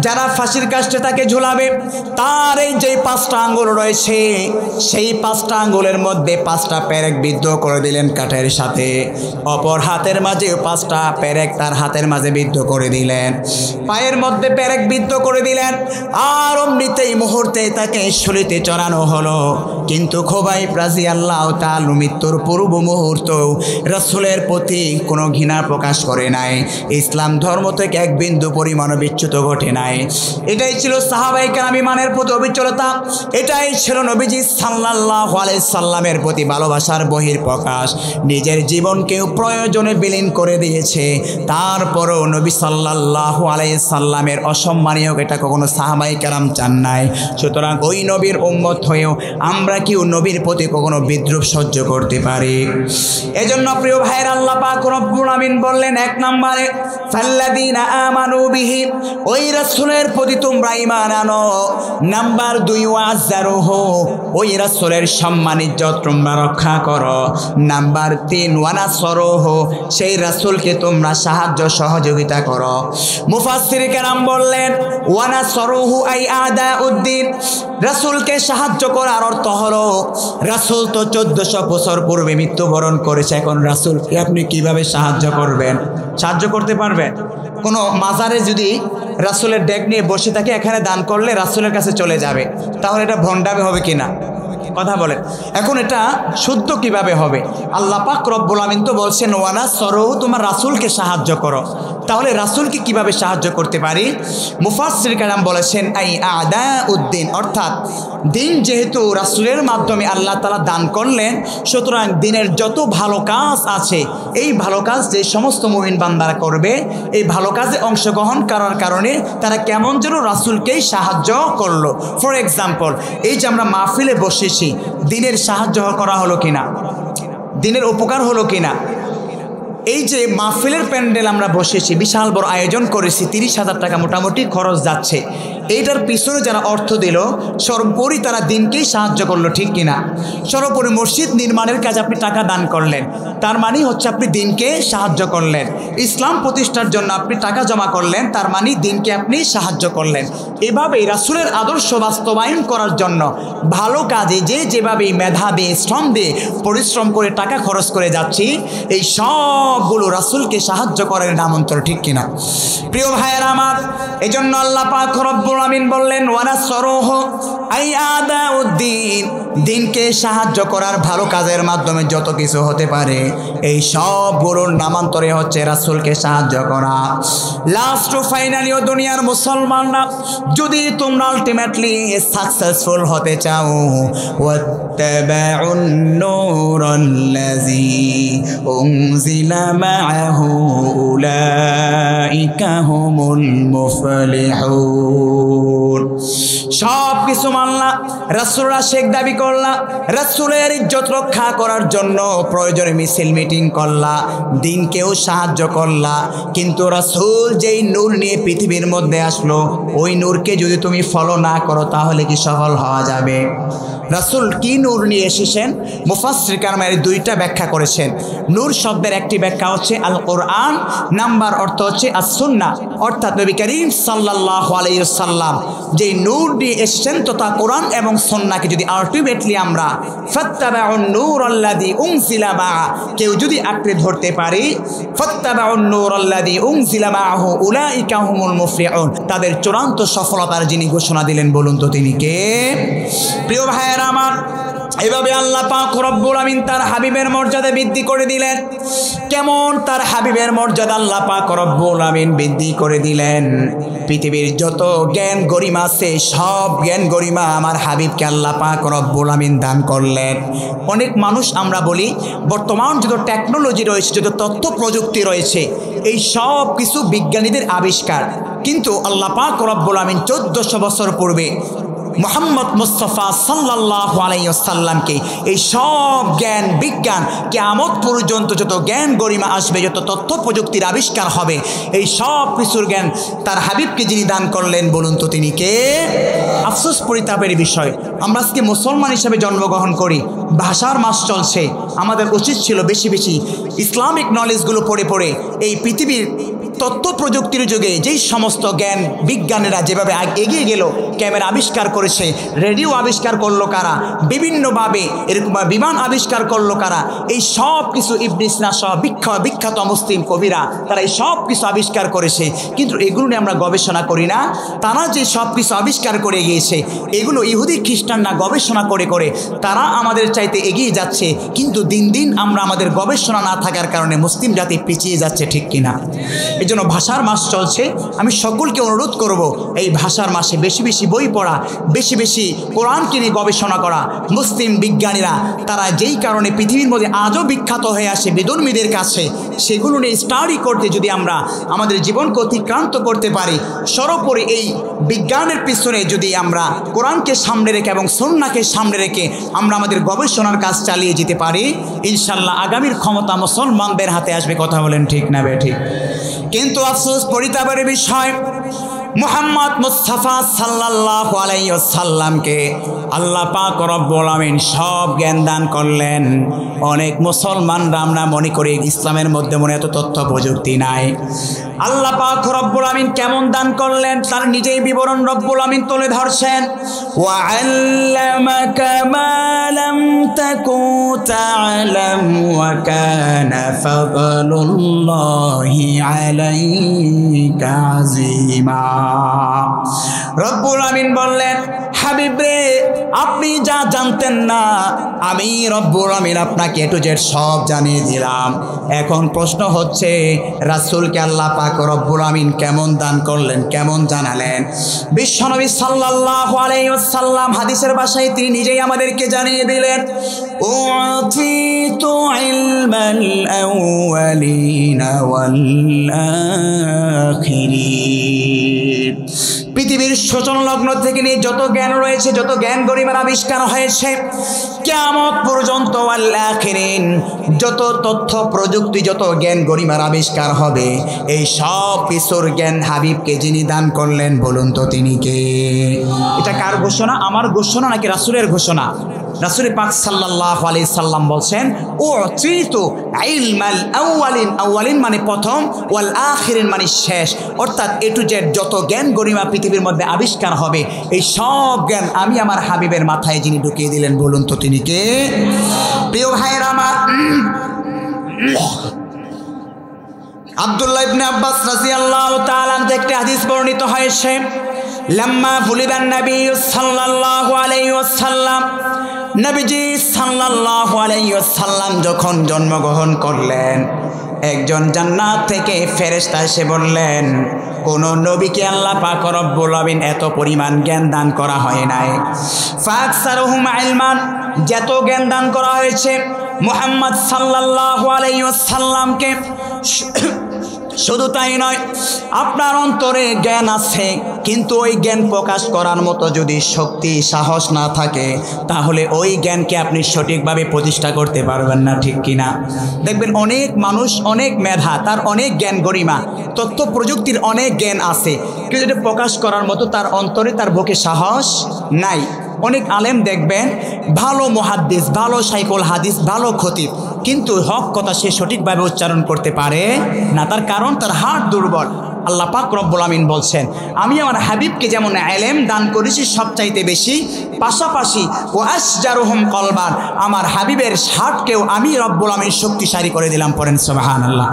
যারা ফাঁসির কাস্টে তাকে ঝুলাবে, তার এই যে 5টা আঙ্গুল রয়েছে, সেই 5টা আঙ্গুলের মধ্যে 5টা পেরেক বিদ্ধ করে দিলেন কাঠের সাথে। অপর হাতের মাঝে 5টা পেরেক তার হাতের মাঝে বিদ্ধ করে দিলেন, পায়ের মধ্যে পেরেক বিদ্ধ করে দিলেন। আর অমৃতেই মুহূর্তে তাকে শুলিতে চড়ানো হলো। কিন্তু খুবাইব রাদিয়াল্লাহু তাআলা মৃত্যুর পূর্ব মুহূর্ত রাসূলের প্রতি কোনো ঘৃণা প্রকাশ করে নাই, ইসলাম ধর্ম থেকে এক বিন্দু পরিমাণ বিচ্যুত ঘটে নাই। এটাই ছিল সাহাবায়ে কেরাম ইমানের প্রতি অবিচলতা, এটাই ছিল নবীজি সাল্লাল্লাহু আলাইহি সাল্লামের প্রতি ভালোবাসার বহিঃপ্রকাশ। নিজের জীবনকেও প্রয়োজনে বিলীন করে দিয়েছে, তারপরও নবী সাল্লাল্লাহু আলাইহি সাল্লামের অসম্মানীয় এটা কখনো সাহাবায়ে কেরাম চান নাই। সুতরাং ওই নবীর উম্মত হয়েও আমরা কি নবীর প্রতি কখনো বিদ্রুপ সহ্য করতে পারি? এজন্য প্রিয় ভাইয়ের, আল্লাহ পাক রব্বুল আমিন বললেন 1 নম্বরে, ফাল্লাযীনা আমানু বিহি, ওই রাসূলের প্রতি তোমরা ঈমান আনো। নাম্বার 2, ওয়াজ্জারুহু, ওই রাসূলের সম্মান ইজ্জত তোমরা রক্ষা করো। নাম্বার 3, ওয়ানাসরুহু, সেই রাসূলকে তোমরা সাহায্য সহযোগিতা করো। মুফাসসিরে কেরাম বললেন, ওয়ানাসরুহু আই আদাউদ্দিন, রাসূলকে সাহায্য করার অর্থ হলো রাসূল তো 1400 বছর পূর্বে মৃত্যুবরণ করেছে, এখন রাসূলকে আপনি কিভাবে সাহায্য করবেন? সাহায্য করতে পারবেন? কোনো মাজারে যদি রাসূলের ডেক নিয়ে বসে থাকে, এখানে দান করলে রাসূলের কাছে চলে যাবে, তাহলে এটা ভণ্ডামি হবে কিনা? কথা বলেন। এখন এটা শুদ্ধ কিভাবে হবে? আল্লাহ পাক রব্বুল আমিন তো বলছেন ওয়ানাসরুহু, তোমার রাসূলকে সাহায্য করো। তাহলে রাসূলকে কিভাবে সাহায্য করতে পারি? মুফাসসির কেরাম বলেছেন আই আদাউদ্দিন, অর্থাৎ দিন যেহেতু রাসূলের মাধ্যমে আল্লাহ তাআলা দান করলেন, সুতরাং দিনের যত ভালো কাজ আছে, এই ভালো কাজ যে সমস্ত মুমিন বান্দারা করবে, এই ভালো কাজে অংশগ্রহণ করার কারণে তারা কেমন যেন রাসূলকেই সাহায্য করলো। ফর এক্সাম্পল, এই যে আমরা মাহফিলে বসেছি, দিনের সাহায্য করা হলো কিনা? দিনের উপকার হলো কিনা? এই যে মাহফিলের প্যান্ডেল আমরা বসেছি, বিশাল বড় আয়োজন করেছি, 30,000 টাকা মোটামুটি খরচ যাচ্ছে, এইটার পিছনে যারা অর্থ দিল সর্বোপরি তারা দিনকেই সাহায্য করলো, ঠিক কিনা? সর্বোপরি মসজিদ নির্মাণের কাজে আপনি টাকা দান করলেন, তার মানে হচ্ছে আপনি দিনকে সাহায্য করলেন। ইসলাম প্রতিষ্ঠার জন্য আপনি টাকা জমা করলেন, তার মানে দিনকে আপনি সাহায্য করলেন। এভাবেই রাসূলের আদর্শ বাস্তবায়ন করার জন্য ভালো কাজে যে যেভাবেই মেধা দিয়ে, শ্রম দিয়ে, পরিশ্রম করে টাকা খরচ করে যাচ্ছি, এই সবগুলো রাসূলকে সাহায্য করার নামান্তর, ঠিক কিনা? প্রিয় ভাইয়েরা আমার, এই জন্য আল্লাহ পাক রব্বুল আমিন বললেন ওয়ানাসরুহু আই আদাউদ্দিন, দিনকে সাহায্য করার ভালো কাজের মাধ্যমে যত কিছু হতে পারে, এই সবগুলোর নামান্তরে হচ্ছে রাসূলকে সাহায্য করা। লাস্ট ও ফাইনালিও দুনিয়ার মুসলমানরা, যদি তোমরা আলটিমেটলি সাকসেসফুল হতে চাও, ওয়াত্তাবাউন নূরাল্লাযী উনজিলা মাআহু উলাইকা হুমুল মুফলিহুন, সব কিছু মানলা, রাসূলরা শেখ দাবি করলা, রাসূলের ইজ্জত রক্ষা করার জন্য প্রয়োজনে মিছিল মিটিং করলা, দিনকেও সাহায্য করলা, কিন্তু রাসূল যেই নূর নিয়ে পৃথিবীর মধ্যে আসলো ওই নূরকে যদি তুমি ফলো না করো তাহলে কি সফল হওয়া যাবে? রাসূল কি নূর নিয়ে এসেছেন? মুফাসসির কেরামের দুইটা ব্যাখ্যা করেছেন। নূর শব্দের একটি ব্যাখ্যা হচ্ছে আল কোরআন, নাম্বার অর্থ হচ্ছে as-সুন্নাহ, অর্থাৎ নবী করিম সাল্লাল্লাহু আলাইহি ওয়াসাল্লাম যে নূর নিয়ে এসেছেন তথা কোরআন এবং সুন্নাহকে যদি আলটিমেটলি আমরা ফাত্তাবাউন নূর আল্লাযী উনজিলা মাআ কেউ যদি আঁকড়ে ধরতে পারি, ফাত্তাবাউন নূর আল্লাযী উনজিলা মাআহু উলাইকা হুমুল মুফলিহুন, তাদের চূড়ান্ত সফলতার যিনি ঘোষণা দিলেন বলুন তো তিনি কে? প্রিয় ভাইয়েরা আমার, এভাবে আল্লাহ পাক রব্বুল আমিন তার হাবিবের মর্যাদা বৃদ্ধি করে দিলেন। কেমন তার হাবিবের মর্যাদা আল্লাহ পাক রব্বুল আমিন বৃদ্ধি করে দিলেন? পৃথিবীর যত জ্ঞান গরিমা আছে সব জ্ঞান গরিমা আমার হাবিবকে আল্লাহ পাক রব্বুল আমিন দান করলেন। অনেক মানুষ আমরা বলি বর্তমান যত টেকনোলজি রয়েছে, যত তথ্য প্রযুক্তি রয়েছে, এই সব কিছু বিজ্ঞানীদের আবিষ্কার, কিন্তু আল্লাহ পাক রব্বুল আমিন 1400 বছর পূর্বে মুহাম্মদ মুস্তাফা সাল্লাল্লাহু আলাইহি ওয়াসাল্লামকে এই সব জ্ঞান বিজ্ঞান কিয়ামত পর্যন্ত যত জ্ঞান গরিমা আসবে, যত তথ্য প্রযুক্তির আবিষ্কার হবে, এই সব কিছুর জ্ঞান তার হাবিবকে যিনি দান করলেন বলুন তো তিনি কে? আফসোস পরিতাপের বিষয়, আমরা আজকে মুসলমান হিসেবে জন্মগ্রহণ করি, ভাষার মাস চলছে, আমাদের উচিত ছিল বেশি বেশি ইসলামিক নলেজগুলো পড়ে পড়ে এই পৃথিবীর তথ্য প্রযুক্তির যুগে যেই সমস্ত জ্ঞান বিজ্ঞানীরা যেভাবে এগিয়ে গেল, ক্যামেরা আবিষ্কার করেছে, রেডিও আবিষ্কার করলো কারা, বিভিন্নভাবে এরকম বিমান আবিষ্কার করলো কারা, এই সব কিছু ইবনে সিনা সহ বিখ্যাত মুসলিম কবিরা তারা এই সব কিছু আবিষ্কার করেছে, কিন্তু এগুলো নিয়ে আমরা গবেষণা করি না। তারা যে সব কিছু আবিষ্কার করে গিয়েছে এগুলো ইহুদি খ্রিস্টানরা গবেষণা করে করে তারা আমাদের চাইতে এগিয়ে যাচ্ছে, কিন্তু দিন দিন আমরা আমাদের গবেষণা না থাকার কারণে মুসলিম জাতি পিছিয়ে যাচ্ছে, ঠিক কিনা? এই জন্য ভাষার মাস চলছে, আমি সকলকে অনুরোধ করব এই ভাষার মাসে বেশি বেশি বই পড়া, বেশি বেশি কোরআনকে নিয়ে গবেষণা করা। মুসলিম বিজ্ঞানীরা তারা যেই কারণে পৃথিবীর মধ্যে আজও বিখ্যাত হয়ে আসে বিদর্মীদের কাছে, সেগুলো নিয়ে স্টাডি করতে যদি আমরা আমাদের জীবনকে অতিক্রান্ত করতে পারি, সর্বোপরি এই বিজ্ঞানের পিছনে যদি আমরা কোরআনকে সামনে রেখে এবং সুন্নাহকে সামনে রেখে আমরা আমাদের গবেষণার কাজ চালিয়ে যেতে পারি, ইনশাল্লাহ আগামীর ক্ষমতা মুসলমানদের হাতে আসবে। কথা বলেন ঠিক না বেঠিক? কিন্তু আফসোস পরিতাপের বিষয়, মুহাম্মদ মুস্তাফা সাল্লাল্লাহু আলাইহি ওয়াসাল্লামকে আল্লাহ পাক রব্বুল আমিন সব জ্ঞান দান করলেন। অনেক মুসলমানরা আমরা মনে করি ইসলামের মধ্যে মনে এত তথ্য প্রযুক্তি নাই। আল্লাহ পাক রব্বুল আমিন কেমন দান করলেন তার নিজেই বিবরণ রব্বুল আমিন তুলে ধরছেন। ওয়া আল্লামাকা মা লাম তাকু তা'লাম ওয়া কানা ফাদলুল্লাহি আলাইকা আযীমা। রব্বুল আমিন বললেন, হাবিব রে, আপনি যা জানতেন না আমি রব্বুল আমিন আপনাকে এ টু জেড সব জানিয়ে দিলাম। এখন প্রশ্ন হচ্ছে রাসূলকে আল্লাহ পাক রব্বুল আমিন কেমন দান করলেন, কেমন জানালেন? বিশ্বনবী সাল্লাল্লাহু আলাইহি ওয়াসাল্লাম হাদিসের ভাষায় তিনি নিজেই আমাদেরকে জানিয়ে দিলেন, উতিতু ইলমাল আউয়ালিনা ওয়াল আখিরিন। পৃথিবীর সূচনা লগ্ন থেকে নিয়ে যত জ্ঞান রয়েছে, যত জ্ঞান গরিমার আবিষ্কার হয়েছে, কিয়ামত পর্যন্ত ওয়াল আখিরিন যত তথ্য প্রযুক্তি, যত জ্ঞান গরিমার আবিষ্কার হবে, এই সব কিছুর জ্ঞান হাবিবকে যিনি দান করলেন বলুন তো তিনি কে? এটা কার ঘোষণা? আমার ঘোষণা নাকি রাসূলের ঘোষণা? রাসূল পাক সাল্লাল্লাহু আলাইহি সাল্লাম বলছেন, উতিতু ইলমাল আউয়ালিন, আউয়ালিন মানে প্রথম, ওয়াল আখিরিন মানে শেষ, অর্থাৎ এ টু জেড যত জ্ঞান গরিমা পৃথিবীর মধ্যে আবিষ্কার হবে এই সব জ্ঞান আমি আমার হাবিবের মাথায় যিনি ঢুকিয়ে দিলেন বলুন তো তিনি কে? প্রিয় ভাইয়েরা আমার, আব্দুল্লাহ ইবনে আব্বাস রাদিয়াল্লাহু তাআলা আনহু একটি হাদিস বর্ণিত হয়েছে, লাম্মা ফুলিদান নবী সাল্লাল্লাহু আলাইহি ওয়াসাল্লাম, নবীজি সাল্লাল্লাহু আলাইহি ওয়াসাল্লাম যখন জন্মগ্রহণ করলেন, একজন জান্নাত থেকে ফেরেশতা এসে বললেন, কোন নবীকে আল্লাহ পাক রব্বুল আমিন এত পরিমাণ জ্ঞান দান করা হয় নাই। ফাকসারুহুম ইলমান, যত জ্ঞান দান করা হয়েছে মুহাম্মদ সাল্লাল্লাহু আলাইহি ওয়াসাল্লামকে শুধু তাই নয়, আপনার অন্তরে জ্ঞান আছে, কিন্তু ওই জ্ঞান প্রকাশ করার মতো যদি শক্তি সাহস না থাকে, তাহলে ওই জ্ঞানকে আপনি সঠিকভাবে প্রতিষ্ঠা করতে পারবেন না, ঠিক কিনা? দেখবেন অনেক মানুষ অনেক মেধা, তার অনেক জ্ঞান গরিমা, তথ্য প্রযুক্তির অনেক জ্ঞান আছে, কিন্তু এটা প্রকাশ করার মতো তার অন্তরে তার বুকে সাহস নাই। অনেক আলেম দেখবেন ভালো মুহাদ্দিস, ভালো শাইখুল হাদিস, ভালো খতিব, কিন্তু হক কথা সে সঠিকভাবে উচ্চারণ করতে পারে না। তার কারণ তার হার্ট দুর্বল। আল্লাহ পাক রব্বুল আমিন বলছেন, আমি আমার হাবিবকে যেমন ইলম দান করেছি সবচাইতে বেশি, পাশাপাশি ও আসজারুহুম কলবান, আমার হাবিবের হার্টকেও আমি রব্বুল আমিন শক্তিশালী করে দিলাম। পড়েন সুবহানাল্লাহ।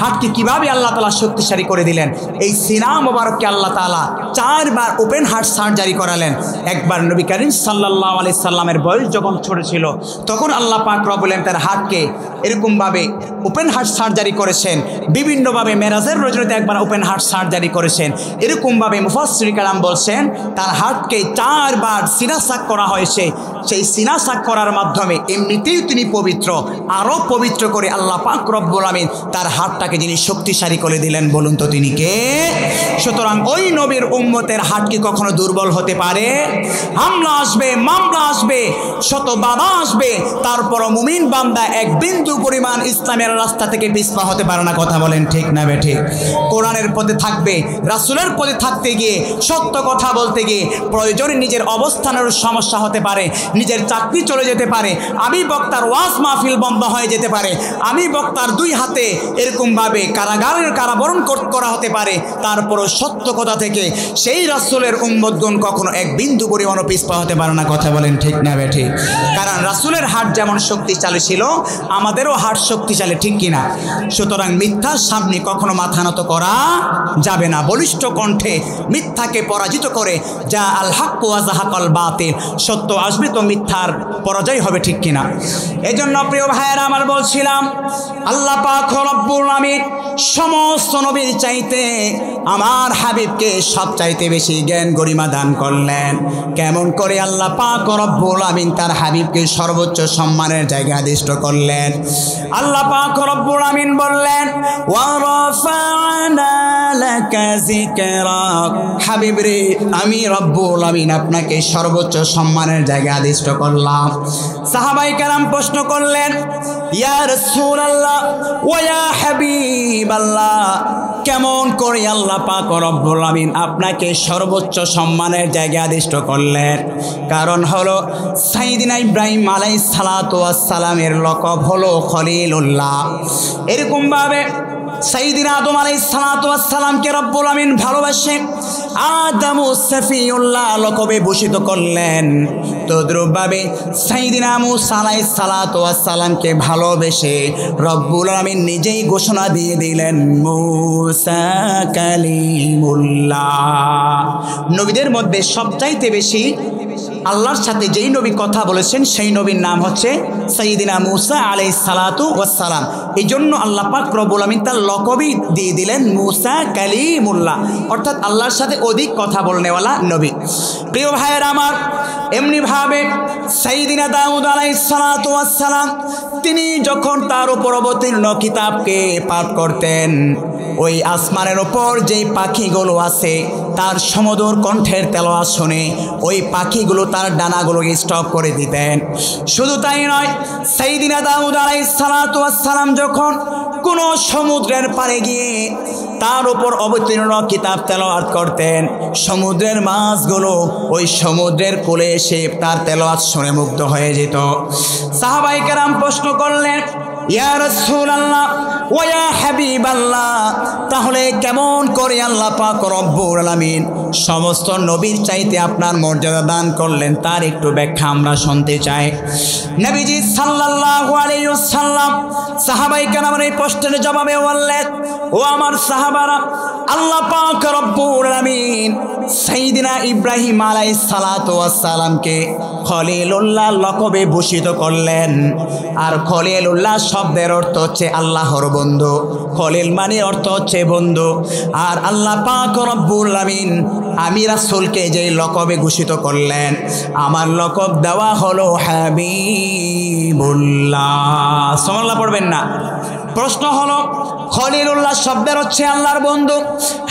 হার্টকে কিভাবে আল্লাহ তাআলা শক্তিশালী করে দিলেন? এই সিনা মোবারককে আল্লাহ তাআলা 4 বার ওপেন হার্ট সার্জারি করালেন। একবার নবী করিম সাল্লাল্লাহু আলাইহি সাল্লামের বয়স যখন ছোট ছিল, তখন আল্লাহ পাক রব্বুল আমিন তার হার্টকে এরকমভাবে ওপেন হার্ট সার্জারি করেছেন। বিভিন্নভাবে মেরাজের রজনীতে একবার ওপেন হার্ট সার্জারি করেছেন। এরকমভাবে মুফাসসির কালাম বলছেন তার হার্টকে 4 বার সিনা সাক করা হয়েছে। সেই সিনা সাক করার মাধ্যমে এমনিতেই তিনি পবিত্র, আরও পবিত্র করে আল্লাহ পাক রব্বুল আমিন তার হার্টটাকে যিনি শক্তিশালী করে দিলেন, বলুন তো তিনি কে? সুতরাং ওই নবীর উম্মতের হার্ট কি কখনো দুর্বল হতে পারে? হামলা আসবে, মামলা আসবে, শত বাধা আসবে, তারপরও মুমিন বান্দা এক বিন্দু পরিমাণ ইসলামের রাস্তা থেকে পিছপা হতে পারে না। কথা বলেন ঠিক না বেঠিক? কোরআনের পথে থাকবে, রাসূলের পথে থাকতে গিয়ে, সত্য কথা বলতে গিয়ে প্রয়োজনে নিজের অবস্থানের সমস্যা হতে পারে, নিজের চাকরি চলে যেতে পারে, আমি বক্তার ওয়াজ মাহফিল বন্ধ হয়ে যেতে পারে, আমি বক্তার 2 হাতে এরকমভাবে কারাগারের কারাবরণ করা হতে পারে, তারপরও সত্য কথা থেকে সেই রাসূলের উম্মতগণ কখনো এক বিন্দু পরিমাণও পিছপা হতে পারে না। কথা বলেন ঠিক না বেঠিক? কারণ রাসূলের হার্ট যেমন শক্তিশালী ছিল, আমাদেরও হার্ট শক্তিশালী, ঠিক কিনা? সুতরাং মিথ্যার সামনে কখনো মাথা নত করা যাবে না। বলিষ্ঠ কণ্ঠে মিথ্যাকে পরাজিত করে যা আল হক ওয়া যাহাকাল বাতিল, সত্য আসবে তো মিথ্যার পরাজয় হবে, ঠিক কিনা? এজন্য প্রিয় ভাইয়েরা আমার, বলছিলাম আল্লাহ পাক রব্বুল আমিন সমস্ত নবীর চাইতে আমার হাবিবকে সবচাইতে বেশি জ্ঞান গরিমা দান করলেন। কেমন করে আল্লাহ পাক রব্বুল আমিন তার হাবিবকে সর্বোচ্চ সম্মানের জায়গা আদিষ্ট করলেন? আল্লাহ পাক রব্বুল আমিন বললেন, ওয়া রাফা'না লাকা যিকরাক, হাবিব রে, আমি রব্বুল আমিন আপনাকে সর্বোচ্চ সম্মানের জায়গা আদিষ্ট করলাম। সাহাবায়ে কেরাম প্রশ্ন করলেন, ইয়া রাসূলুল্লাহ ওয়া ইয়া হাবিবাল্লাহ, কেমন করে আল্লাহ পাক রব্বুল আমিন আপনাকে সর্বোচ্চ সম্মানের জায়গা আদিষ্ট করলেন? কারণ হলো সাইয়্যিদিনা ইব্রাহিম আলাইহিস সালাতু ওয়াস সালামের লকব হলো খলিলুল্লাহ। এরকমভাবে সাইয়্যিদিনা আদম আলাইহিস সালাতু ওয়াস সালামকে রব্বুল আমিন ভালোবাসেন, আদমু সফিউল্লাহ লকবে ভূষিত করলেন। তদ্রূপভাবে সাইয়্যিদিনা মূসা আলাইহিস সালাতু ওয়াস সালামকে ভালোবেসে রব্বুল আমিন নিজেই ঘোষণা দিয়ে দিলেন, মূসা কালিমুল্লাহ। নবীদের মধ্যে সবচাইতে বেশি আল্লাহর সাথে যেই নবী কথা বলেছেন সেই নবীর নাম হচ্ছে সাইয়্যিদিনা মূসা আলাইহিস সালাতু ওয়াস সালাম। এই জন্য আল্লাহ পাক রব্বুল আমিন তার লকবই দিয়ে দিলেন মূসা কালিমুল্লাহ, অর্থাৎ আল্লাহর সাথে অধিক কথা বলনেওয়ালা নবী। প্রিয় ভাইয়েরা আমার, এমনিভাবে সাইয়্যিদিনা দাউদ আলাইহিস সালাতু ওয়াস সালাম তিনি যখন তার উপর অবতীর্ণ কিতাবকে পাঠ করতেন, ওই আসমানের ওপর যেই পাখিগুলো আছে তার সমুদর কণ্ঠের তেলাওয়াত শুনে ওই পাখিগুলো তার ডানাগুলোকে স্টপ করে দিতেন। শুধু তাই নয়, সাইয়্যিদিনা দাউদ আলাইহিস সালাতু ওয়াস সালাম যখন কোনো সমুদ্রের পাড়ে গিয়ে তার উপর অবতীর্ণ কিতাব তেলাওয়াত করতেন, সমুদ্রের মাছগুলো ওই সমুদ্রের কোলে এসে তার তেলাওয়াত শুনে মুগ্ধ হয়ে যেত। সাহাবায়ে কেরাম প্রশ্ন করলেন, ইয়া রাসূলুল্লাহ ওয়া ইয়া হাবিবাল্লাহ, তাহলে কেমন করে আল্লাহ পাক রব্বুল আলামিন সমস্ত নবীর চাইতে আপনার মর্যাদা দান করলেন, তার একটু ব্যাখ্যা আমরা শুনতে চাই। নবীজি সাল্লাল্লাহু আলাইহি ওয়াসাল্লাম সাহাবায়ে কেরামের এই প্রশ্নের জবাবে বললেন, ও আমার সাহাবারা, আল্লাহ পাক রব্বুল আলামিন সাইয়্যিদিনা ইব্রাহিম আলাইহিস সালাতু ওয়াস সালামকে খলিলুল্লাহ লকবে ভূষিত করলেন। আর খলিলুল্লাহ শব্দের অর্থ হচ্ছে আল্লাহর বন্ধু, খলিল মানে অর্থ হচ্ছে বন্ধু। আর আল্লাহ পাক রব্বুল আমিন আমি রাসূলকে যেই লকবে ঘোষিত করলেন, আমার লকব দেওয়া হলো হাবিবুল্লাহ। সুবহানাল্লাহ পড়বেন না? প্রশ্ন হলো, খলিলুল্লাহ শব্দের হচ্ছে আল্লাহর বন্ধু,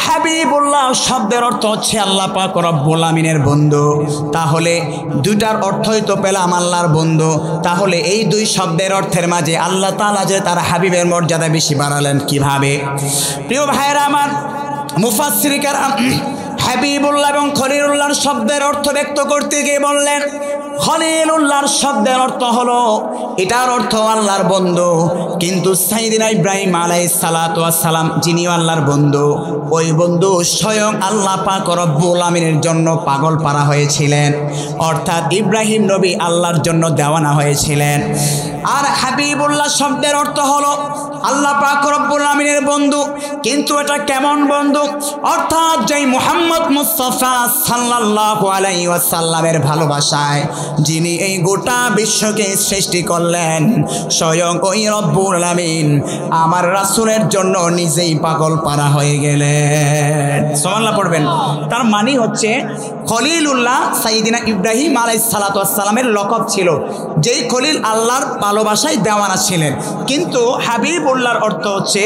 হাবিবুল্লাহ শব্দের অর্থ হচ্ছে আল্লাহ পাক রব্বুল আমিনের বন্ধু। তাহলে দুটার অর্থই তো পেলাম আল্লাহর বন্ধু। তাহলে এই দুই শব্দের অর্থের মাঝে আল্লাহ তাআলা যে তার হাবিবের মর্যাদা বেশি বাড়ালেন কিভাবে? প্রিয় ভাইয়েরা আমার, মুফাসসির কেরাম হাবিবুল্লাহ এবং খলিলুল্লাহর শব্দের অর্থ ব্যক্ত করতে গিয়ে বললেন, খলিলুল্লাহর শব্দের অর্থ হলো, এটার অর্থ আল্লাহর বন্ধু, কিন্তু সাইয়েদিনা ইব্রাহিম আলাইহিস সালাতু ওয়াস সালাম যিনি আল্লাহর বন্ধু, ওই বন্ধু স্বয়ং আল্লাহ পাক রব্বুল আমিনের জন্য পাগল পারা হয়েছিলেন, অর্থাৎ ইব্রাহিম নবী আল্লাহর জন্য দেওয়ানা হয়েছিলেন। আর হাবিবুল্লাহ শব্দের অর্থ হলো আল্লাহ পাক রব্বুল আমিনের বন্ধু, কিন্তু এটা কেমন বন্ধু? অর্থাৎ যেই মুহাম্মদ মুস্তাফা সাল্লাল্লাহু আলাইহি ওয়াসাল্লামের ভালোবাসায় যিনি এই গোটা বিশ্বকে সৃষ্টি করলেন, স্বয়ং ওই রব্বুল আমিন আমার রাসূলের জন্য নিজেই পাগল পারা হয়ে গেলেন। সুবহানাল্লাহ পড়বেন। তার মানে হচ্ছে খলিলুল্লাহ সাইয়েদিনা ইব্রাহিম আলাইহিস সালাতু ওয়াস সালামের লকব ছিল, যেই খলিল আল্লাহর ভালোবাসায় দেওয়ানা ছিলেন। কিন্তু হাবিবুল্লাহর অর্থ হচ্ছে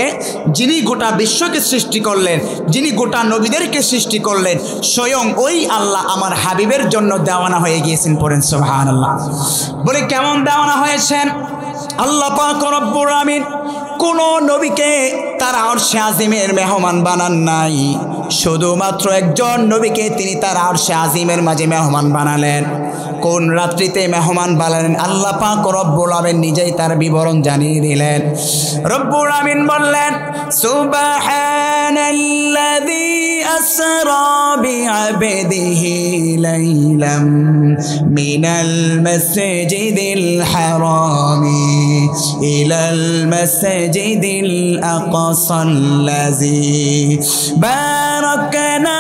যিনি গোটা বিশ্বকে সৃষ্টি করলেন, যিনি গোটা নবীদেরকে সৃষ্টি করলেন, স্বয়ং ওই আল্লাহ আমার হাবিবের জন্য দেওয়ানা হয়ে গিয়েছেন। পড়েন সুবহানাল্লাহ। বলে কেমন দেওয়ানা হয়েছেন? আল্লাহ পাক রব্বুল আমিন কোন নবীকে তার আরশে আজিমের মেহমান বানান নাই, শুধুমাত্র একজন নবীকে তিনি তার আরশে আজিমের মাঝে মেহমান বানালেন। কোন রাত্রিতে মেহমান বানালেন আল্লাহ পাক রব্বুল আমিন নিজেই তার বিবরণ জানিয়ে দিলেন। রব্বুল আমিন বললেন, সুবহানাল্লাযী আসরা বিআবদিহি লাইলাম মিনাল মাসজিদিল হারামি ইলাল মাসজিদিল আকসাল্লাযী বারাকনা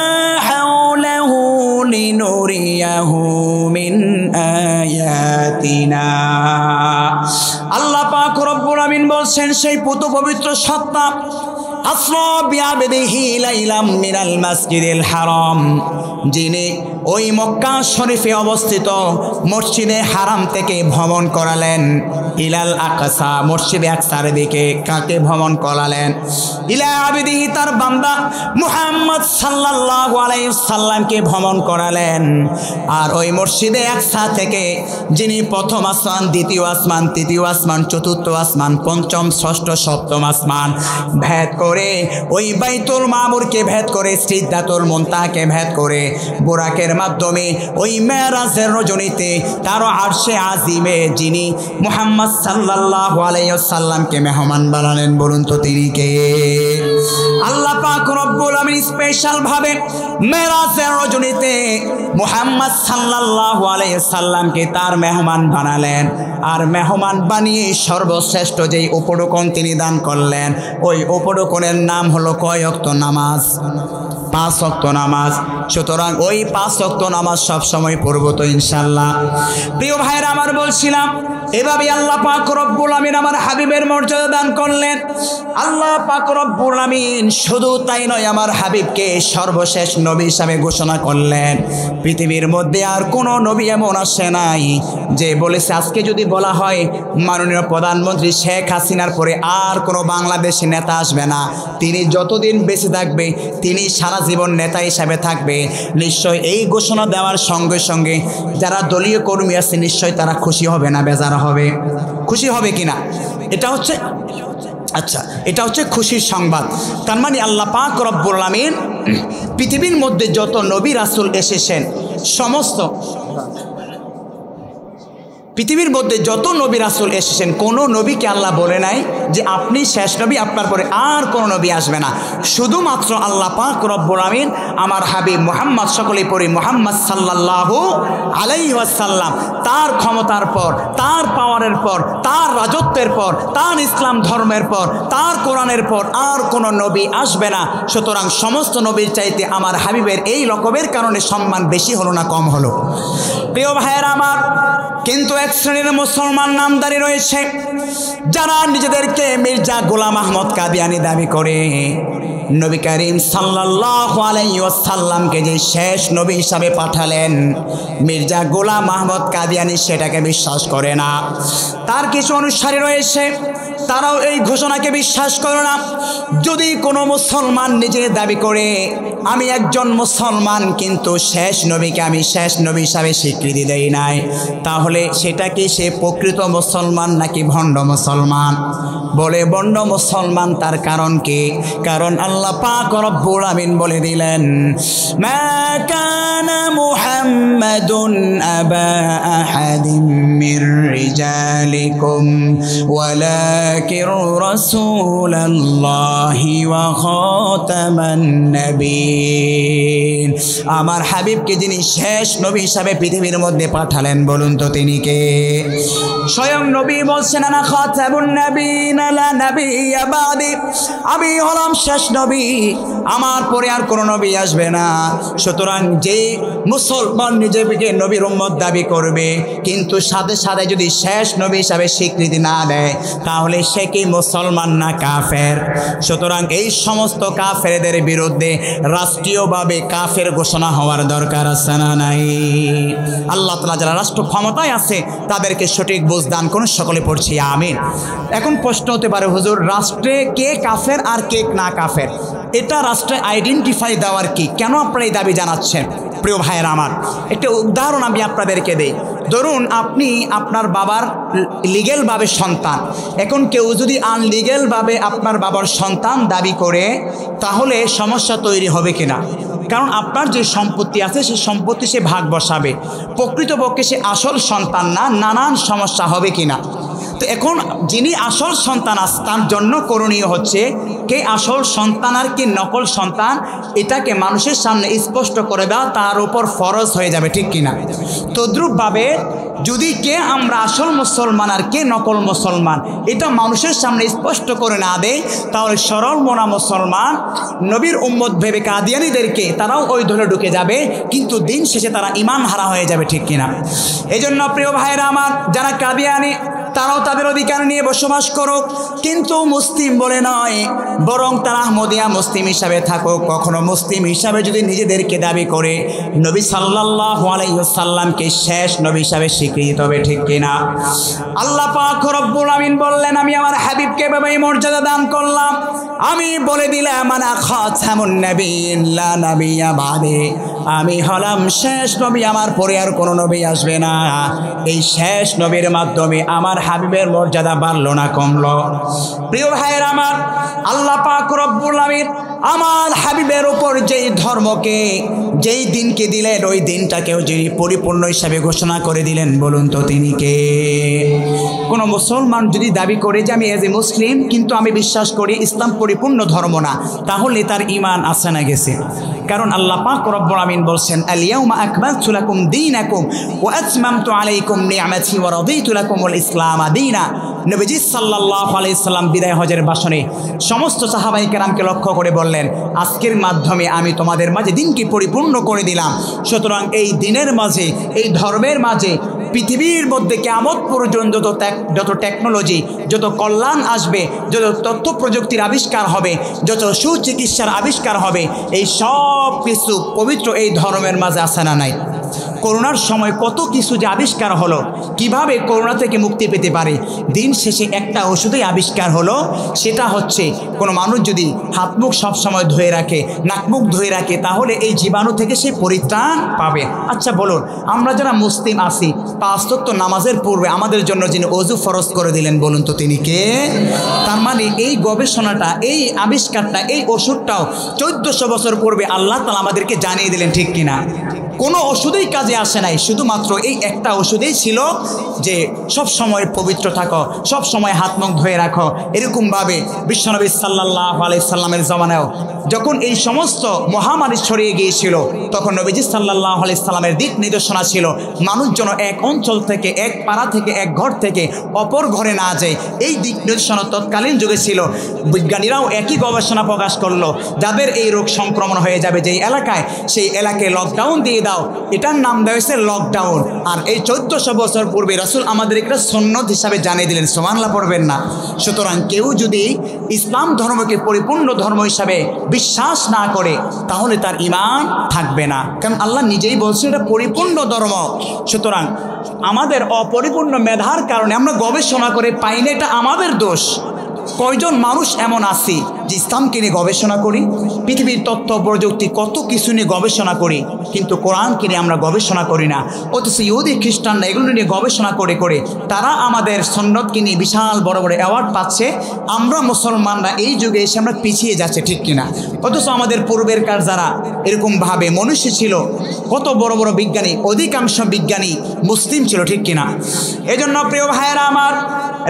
হাওলাহু লিনুরিয়াহু মিন আয়াতিনা। আল্লাহ পাক রব্বুল আমিন বলছেন, সেই পুত পবিত্র সত্তা আসরা বিআবদিহি লাইলাম মিনাল মাসজিদিল হারাম, যিনি ওই মক্কা শরীফে অবস্থিত মসজিদে হারাম থেকে ভ্রমণ করালেন ইলাল আকসা, মসজিদে আকসার দিকে কাকে ভ্রমণ করালেন? ইলা আবিদিহি, তার বান্দা মুহাম্মদ সাল্লাল্লাহু আলাইহি সাল্লামকে ভ্রমণ করালেন। আর ওই মসজিদে আকসা থেকে যিনি প্রথম আসমান, দ্বিতীয় আসমান, তৃতীয় আসমান, চতুর্থ আসমান, পঞ্চম, ষষ্ঠ, সপ্তম আসমান ভেদ করে, ওই বাইতুল মামুরকে ভেদ করে, সিদরাতুল মুনতাহাকে ভেদ করে, বুরাকের মাধ্যমে ওই মেরাজের রজনীতে তার আরশে আজিমে যিনি মুহাম্মদ সাল্লাল্লাহু আলাইহি ওয়াসাল্লামকে মেহমান বানালেন, বলুন তো তিনি কে? আল্লাহ পাক রব্বুল আমিন স্পেশাল ভাবে মেরাজের রজনীতে মুহাম্মদ সাল্লাল্লাহু আলাইহি ওয়াসাল্লামকে তার মেহমান বানালেন। আর মেহমান বানিয়ে সর্বশ্রেষ্ঠ যেই উপঢৌকন তিনি দান করলেন, ওই উপঢৌকনের নাম হলো কয় ওয়াক্ত নামাজ? 5 ওয়াক্ত নামাজ। সুতরাং ওই 5 ওয়াক্ত নামাজ সব সময় পড়ব তো ইনশাআল্লাহ। প্রিয় ভাইরা আমার, বলছিলাম এভাবে আল্লাহ পাক রব্বুল আমিন আমার হাবিবের মর্যাদা দান করলেন। আল্লাহ পাক রব্বুল আমিন শুধু তাই নয়, আমার হাবিবকে সর্বশেষ নবী হিসাবে ঘোষণা করলেন। পৃথিবীর মধ্যে আর কোনো নবী এমন আসে নাই যে বলেছে, আজকে যদি বলা হয় মাননীয় প্রধানমন্ত্রী শেখ হাসিনার পরে আর কোনো বাংলাদেশি নেতা আসবে না, তিনি যতদিন বেঁচে থাকবে তিনি সারা জীবন নেতা হিসাবে থাকবে, নিশ্চয় এই ঘোষণা দেওয়ার সঙ্গে সঙ্গে যারা দলীয় কর্মী আছে নিশ্চয় তারা খুশি হবে না বেজার হবে? খুশি হবে কিনা? এটা হচ্ছে আচ্ছা, এটা হচ্ছে খুশির সংবাদ। তার মানে আল্লাহ পাক রব্বুল আমিন পৃথিবীর মধ্যে যত নবী রাসূল এসেছেন, সমস্ত পৃথিবীর মধ্যে যত নবী রাসূল এসেছেন, কোনো নবীকে আল্লাহ বলে নাই যে আপনি শেষ নবী, আপনার পরে আর কোনো নবী আসবে না। শুধুমাত্র আল্লাহ পাক রব্বুল আমিন আমার হাবিব মুহাম্মদ, সকলেই পড়ি মুহাম্মদ সাল্লাল্লাহু আলাইহি ওয়াসাল্লাম, তার ক্ষমতার পর, তার পাওয়ারের পর, তার রাজত্বের পর, তার ইসলাম ধর্মের পর, তার কোরআনের পর আর কোনো নবী আসবে না। সুতরাং সমস্ত নবীর চাইতে আমার হাবিবের এই লকবের কারণে সম্মান বেশি হলো না কম হলো? প্রিয় ভাইয়েরা আমার, কিন্তু এক শ্রেণীর মুসলমান নামদারি রয়েছে যারা নিজেদেরকে মির্জা গোলাম আহমদ কাদিয়ানী দাবি করে নবী করিম সাল্লাল্লাহু আলাইহি ওয়াসাল্লামকে যে শেষ নবী হিসাবে পাঠালেন, মির্জা গোলাম আহমদ কাদিয়ানী সেটাকে বিশ্বাস করে না। তার কিছু অনুসারী রয়েছে তারাও এই ঘোষণাকে বিশ্বাস করে না। যদি কোনো মুসলমান নিজে দাবি করে আমি একজন মুসলমান কিন্তু শেষ নবীকে আমি শেষ নবী হিসাবে স্বীকৃতি দেই নাই, তাহলে সেটা কি সে প্রকৃত মুসলমান নাকি ভণ্ড মুসলমান? বলে ভণ্ড মুসলমান। তার কারণ কি? কারণ আল্লাহ পাক রব্বুল আমিন বলে দিলেন, মা কানা মুহাম্মাদুন আবা আহাদিম মির রিজালিকুম ওয়ালাকিন রাসূলুল্লাহি ওয়া খাতামান নবিয়্যিন। আমার হাবিবকে যিনি শেষ নবী হিসাবে পৃথিবীর মধ্যে পাঠালেন, বলুন তো তিনি কে? স্বয়ং নবী বলছেন, আনা খাতামুন নবিয়্যিন লা নাবিয়্যা বাদি, আমি হলাম শেষ নবী, আমার পরে আর কোনো নবী আসবে না। সুতরাং যে মুসলমান নিজেকে নবীর উম্মত দাবি করবে কিন্তু সাথে সাথে যদি শেষ নবী হিসাবে স্বীকৃতি না দেয়, তাহলে সে কি মুসলমান না কাফের? সুতরাং এই সমস্ত কাফেরদের বিরুদ্ধে রাষ্ট্রীয়ভাবে কাফের ঘোষণা হওয়ার দরকার আছে না নাই? আল্লাহ তাআলা যারা রাষ্ট্র ক্ষমতায় আছে তাদেরকে সঠিক বুঝ দান করুন। সকলে পড়ছি আমিন। এখন প্রশ্ন হতে পারে, হুজুর রাষ্ট্রে কে কাফের আর কে না কাফের, এটা রাষ্ট্রে আইডেন্টিফাই দেওয়ার কি? কেন আপনারা এই দাবি জানাচ্ছেন? প্রিয় ভাইয়েরা আমার, একটা উদাহরণ আমি আপনাদেরকে দেই। ধরুন আপনি আপনার বাবার লিগ্যালভাবে সন্তান, এখন কেউ যদি আনলিগ্যালভাবে আপনার বাবার সন্তান দাবি করে, তাহলে সমস্যা তৈরি হবে কিনা? কারণ আপনার যে সম্পত্তি আছে সেই সম্পত্তি সে ভাগ বসাবে, প্রকৃতপক্ষে সে আসল সন্তান না, নানান সমস্যা হবে কিনা? তো এখন যিনি আসল সন্তান আছে তার জন্য করণীয় হচ্ছে কে আসল সন্তান আর কে নকল সন্তান, এটাকে মানুষের সামনে স্পষ্ট করে দেওয়া তার উপর ফরজ হয়ে যাবে, ঠিক কিনা? তদ্রূপভাবে যদি কে আমরা আসল মুসলমান আর কে নকল মুসলমান এটা মানুষের সামনে স্পষ্ট করে না দেয়, তাহলে সরল মোনা মুসলমান নবীর উম্মত ভেবে কাদিয়ানীদেরকে তারাও ওই দলে ঢুকে যাবে, কিন্তু দিন শেষে তারা ঈমান হারা হয়ে যাবে, ঠিক কিনা? এই জন্য প্রিয় ভাইরা আমার, যারা কাদিয়ানী তারাও তাদের অধিকার নিয়ে বসবাস করুক, কিন্তু মুসলিম বলে নয়, বরং তারা আহমদিয়া মুসলিম হিসাবে থাকুক। কখনো মুসলিম হিসাবে যদি নিজেদেরকে দাবি করে, নবী সাল্লাল্লাহু আলাইহি ওয়াসাল্লামকে শেষ নবী হিসাবে স্বীকৃতি হবে, ঠিক কিনা? আল্লাহ পাক রব্বুল আমিন বললেন, আমি আমার হাবিবকে এভাবে মর্যাদা দান করলাম, আমি বলে দিলাম আনা খাতামুন নবিয়্যিন লা নাবিয়্যা বাদি, আমি হলাম শেষ নবী, আমার পরে আর কোনো নবী আসবে না। এই শেষ নবীর মাধ্যমে আমার হাবিবের মর্যাদা বাড়লো না কমলো? প্রিয় ভাইয়ের আমার, আল্লাহ পাক রব্বুল আমিন আমার হাবিবের উপর যেই ধর্মকে যেই দিনকে দিলেন, ওই দিনটাকেও যিনি পরিপূর্ণ হিসাবে ঘোষণা করে দিলেন, বলুন তো তিনি কে? কোনো মুসলমান যদি দাবি করে যে আমি এজ এ মুসলিম কিন্তু আমি বিশ্বাস করি ইসলাম পরিপূর্ণ ধর্ম না, তাহলে তার ঈমান আছে না গেছে? কারণ আল্লাহ পাক রব্বুল আমিন বলছেন, আল ইয়াউমা আকমালতু লাকুম দীনাকুম ওয়া আতমামতু আলাইকুম নি'মাতি ওয়া রাদিতু লাকুমুল ইসলাম দীনা। নবীজি সাল্লাল্লাহু আলাইহি সাল্লাম বিদায় হজের ভাষণে সমস্ত সাহাবায়ে কেরামকে লক্ষ্য করে বললেন, আজকের মাধ্যমে আমি তোমাদের মাঝে দিনকে পরিপূর্ণ করে দিলাম। সুতরাং এই দিনের মাঝে, এই ধর্মের মাঝে পৃথিবীর মধ্যে কিয়ামত পর্যন্ত যত টেকনোলজি, যত কল্যাণ আসবে, যত তথ্য প্রযুক্তির আবিষ্কার হবে, যত সুচিকিৎসার আবিষ্কার হবে, এই সব কিছু পবিত্র এই ধর্মের মাঝে আছে না নাই? করোনার সময় কত কিছু যে আবিষ্কার হলো, কিভাবে করোনা থেকে মুক্তি পেতে পারে, দিন শেষে একটা ওষুধই আবিষ্কার হলো, সেটা হচ্ছে কোনো মানুষ যদি হাত মুখ সবসময় ধুয়ে রাখে, নাক মুখ ধুয়ে রাখে, তাহলে এই জীবাণু থেকে সে পরিত্রাণ পাবে। আচ্ছা বলুন, আমরা যারা মুসলিম আছি, 5 ওয়াক্ত নামাজের পূর্বে আমাদের জন্য যিনি ওযু ফরজ করে দিলেন, বলুন তো তিনি কে? তার মানে এই গবেষণাটা, এই আবিষ্কারটা, এই ওষুধটাও 1400 বছর পূর্বে আল্লাহ তাআলা আমাদেরকে জানিয়ে দিলেন, ঠিক কিনা? কোনো ওষুধেই কাজে আসে নাই, শুধুমাত্র এই একটা ওষুধেই ছিল যে সব সময় পবিত্র থাকো, সব সময় হাত মুখ ধুয়ে রাখো। এরকমভাবে বিশ্বনবী সাল্লাল্লাহু আলাইহি সাল্লামের জমানায়ও যখন এই সমস্ত মহামারী ছড়িয়ে গিয়েছিল, তখন নবীজি সাল্লাল্লাহু আলাইহি সাল্লামের দিক নির্দেশনা ছিল মানুষ যেন এক অঞ্চল থেকে, এক পাড়া থেকে, এক ঘর থেকে অপর ঘরে না যায়। এই দিক নির্দেশনা তৎকালীন যুগে ছিল। বিজ্ঞানীরাও একই গবেষণা প্রকাশ করলো, যাদের এই রোগ সংক্রমণ হয়ে যাবে যেই এলাকায়, সেই এলাকায় লকডাউন দিয়ে দাও, এটার নাম দেওয়া হয়েছে লকডাউন। আর এই 1400 বছর পূর্বে রাসূল আমাদের একটা সুন্নত হিসাবে জানিয়ে দিলেন, সুবহানাল্লাহ পড়বেন না? সুতরাং কেউ যদি ইসলাম ধর্মকে পরিপূর্ণ ধর্ম হিসাবে বিশ্বাস না করে, তাহলে তার ঈমান থাকবে না, কারণ আল্লাহ নিজেই বলছেন এটা পরিপূর্ণ ধর্ম। সুতরাং আমাদের অপরিপূর্ণ মেধার কারণে আমরা গবেষণা করে পাই না, এটা আমাদের দোষ। কয়জন মানুষ এমন আছে যে ইসলামকে নিয়ে গবেষণা করি, পৃথিবীর তথ্য প্রযুক্তি কত কিছু নিয়ে গবেষণা করি, কিন্তু কোরআনকে নিয়ে আমরা গবেষণা করি না। অথচ ইহুদি খ্রিস্টানরা এগুলো নিয়ে গবেষণা করে করে তারা আমাদের সুন্নতকে নিয়ে বিশাল বড় বড় অ্যাওয়ার্ড পাচ্ছে। আমরা মুসলমানরা এই যুগে এসে আমরা পিছিয়ে যাচ্ছে, ঠিক কিনা? অথচ আমাদের পূর্বেরকার যারা এরকমভাবে মনুষ্য ছিল, কত বড় বড় বিজ্ঞানী, অধিকাংশ বিজ্ঞানী মুসলিম ছিল, ঠিক কিনা? এই জন্য প্রিয় ভাইয়েরা আমার,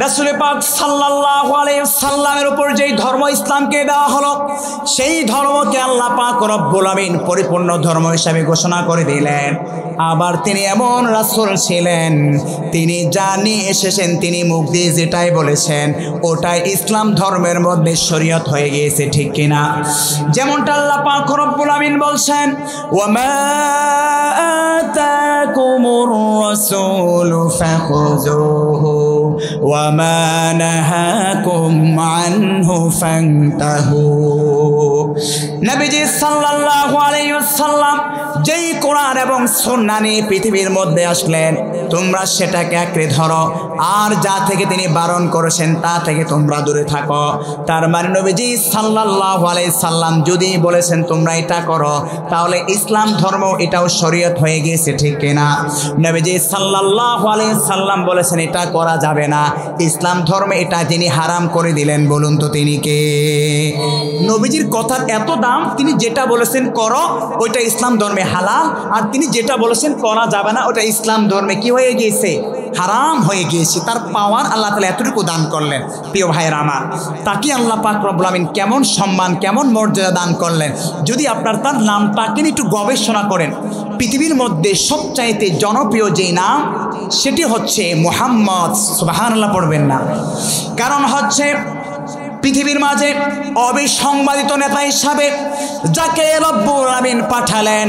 রাসূল পাক সাল্লাল্লাহু আলাইহি ওয়াসাল্লামের উপর যেই ধর্ম ইসলামকে দেওয়া হলো, সেই ধর্মকে আল্লাহ পাক রব্বুল আমিন পরিপূর্ণ ধর্ম হিসাবে ঘোষণা করে দিলেন। আবার তিনি এমন রাসূল ছিলেন, তিনি যা নিয়ে এসেছেন, তিনি মুখ দিয়ে যেটাই বলেছেন ওটাই ইসলাম ধর্মের মধ্যে শরীয়ত হয়ে গিয়েছে, ঠিক কিনা? যেমনটা আল্লাহ পাক রব্বুল আমিন বলছেন, ওয়ামা আতাকুমুর রাসূলু ফাখুযুহু ওয়ামা নাহাকুম আনহু ফান্তাহু। নবীজি সাল্লাল্লাহু আলাইহি ওয়াসাল্লাম যেই কোরআন এবং সুন্নাহ নিয়ে পৃথিবীর মধ্যে আসলেন, তোমরা সেটাকে আঁকড়ে ধরো, আর যা থেকে তিনি বারণ করেছেন তা থেকে তোমরা দূরে থাকো। তার মানে নবীজি সাল্লাল্লাহু আলাইহি সাল্লাম যদি বলেছেন তোমরা এটা করো, তাহলে ইসলাম ধর্ম এটাও শরীয়ত হয়ে গিয়েছে, ঠিক কিনা? নবীজি সাল্লাল্লাহু আলাইহি সাল্লাম বলেছেন এটা করা যাবে না, ইসলাম ধর্মে এটা যিনি হারাম করে দিলেন, বলুন তো তিনি কে? নবীজির কথার এত দাম, তিনি যেটা বলেছেন করো ওইটা ইসলাম ধর্মে হালাল, আর তিনি যেটা বলেছেন করা যাবে না ওটা ইসলাম ধর্মে কি হয়ে গিয়েছে? হারাম হয়ে গিয়েছে। তার পাওয়ার আল্লাহ তাআলা এতটুকু দান করলেন। প্রিয় ভাইয়েরা আমার, তাকে আল্লাহ পাক রব্বুল আমিন কেমন সম্মান, কেমন মর্যাদা দান করলেন। যদি আপনার তার নামটাকে একটু গবেষণা করেন, পৃথিবীর মধ্যে সবচাইতে জনপ্রিয় যেই নাম সেটি হচ্ছে মুহাম্মদ। সুবহানাল্লাহ পড়বেন না? কারণ হচ্ছে পৃথিবীর মাঝে অবিসংবাদিত নেতা হিসাবে যাকে রব্বুল আমিন পাঠালেন,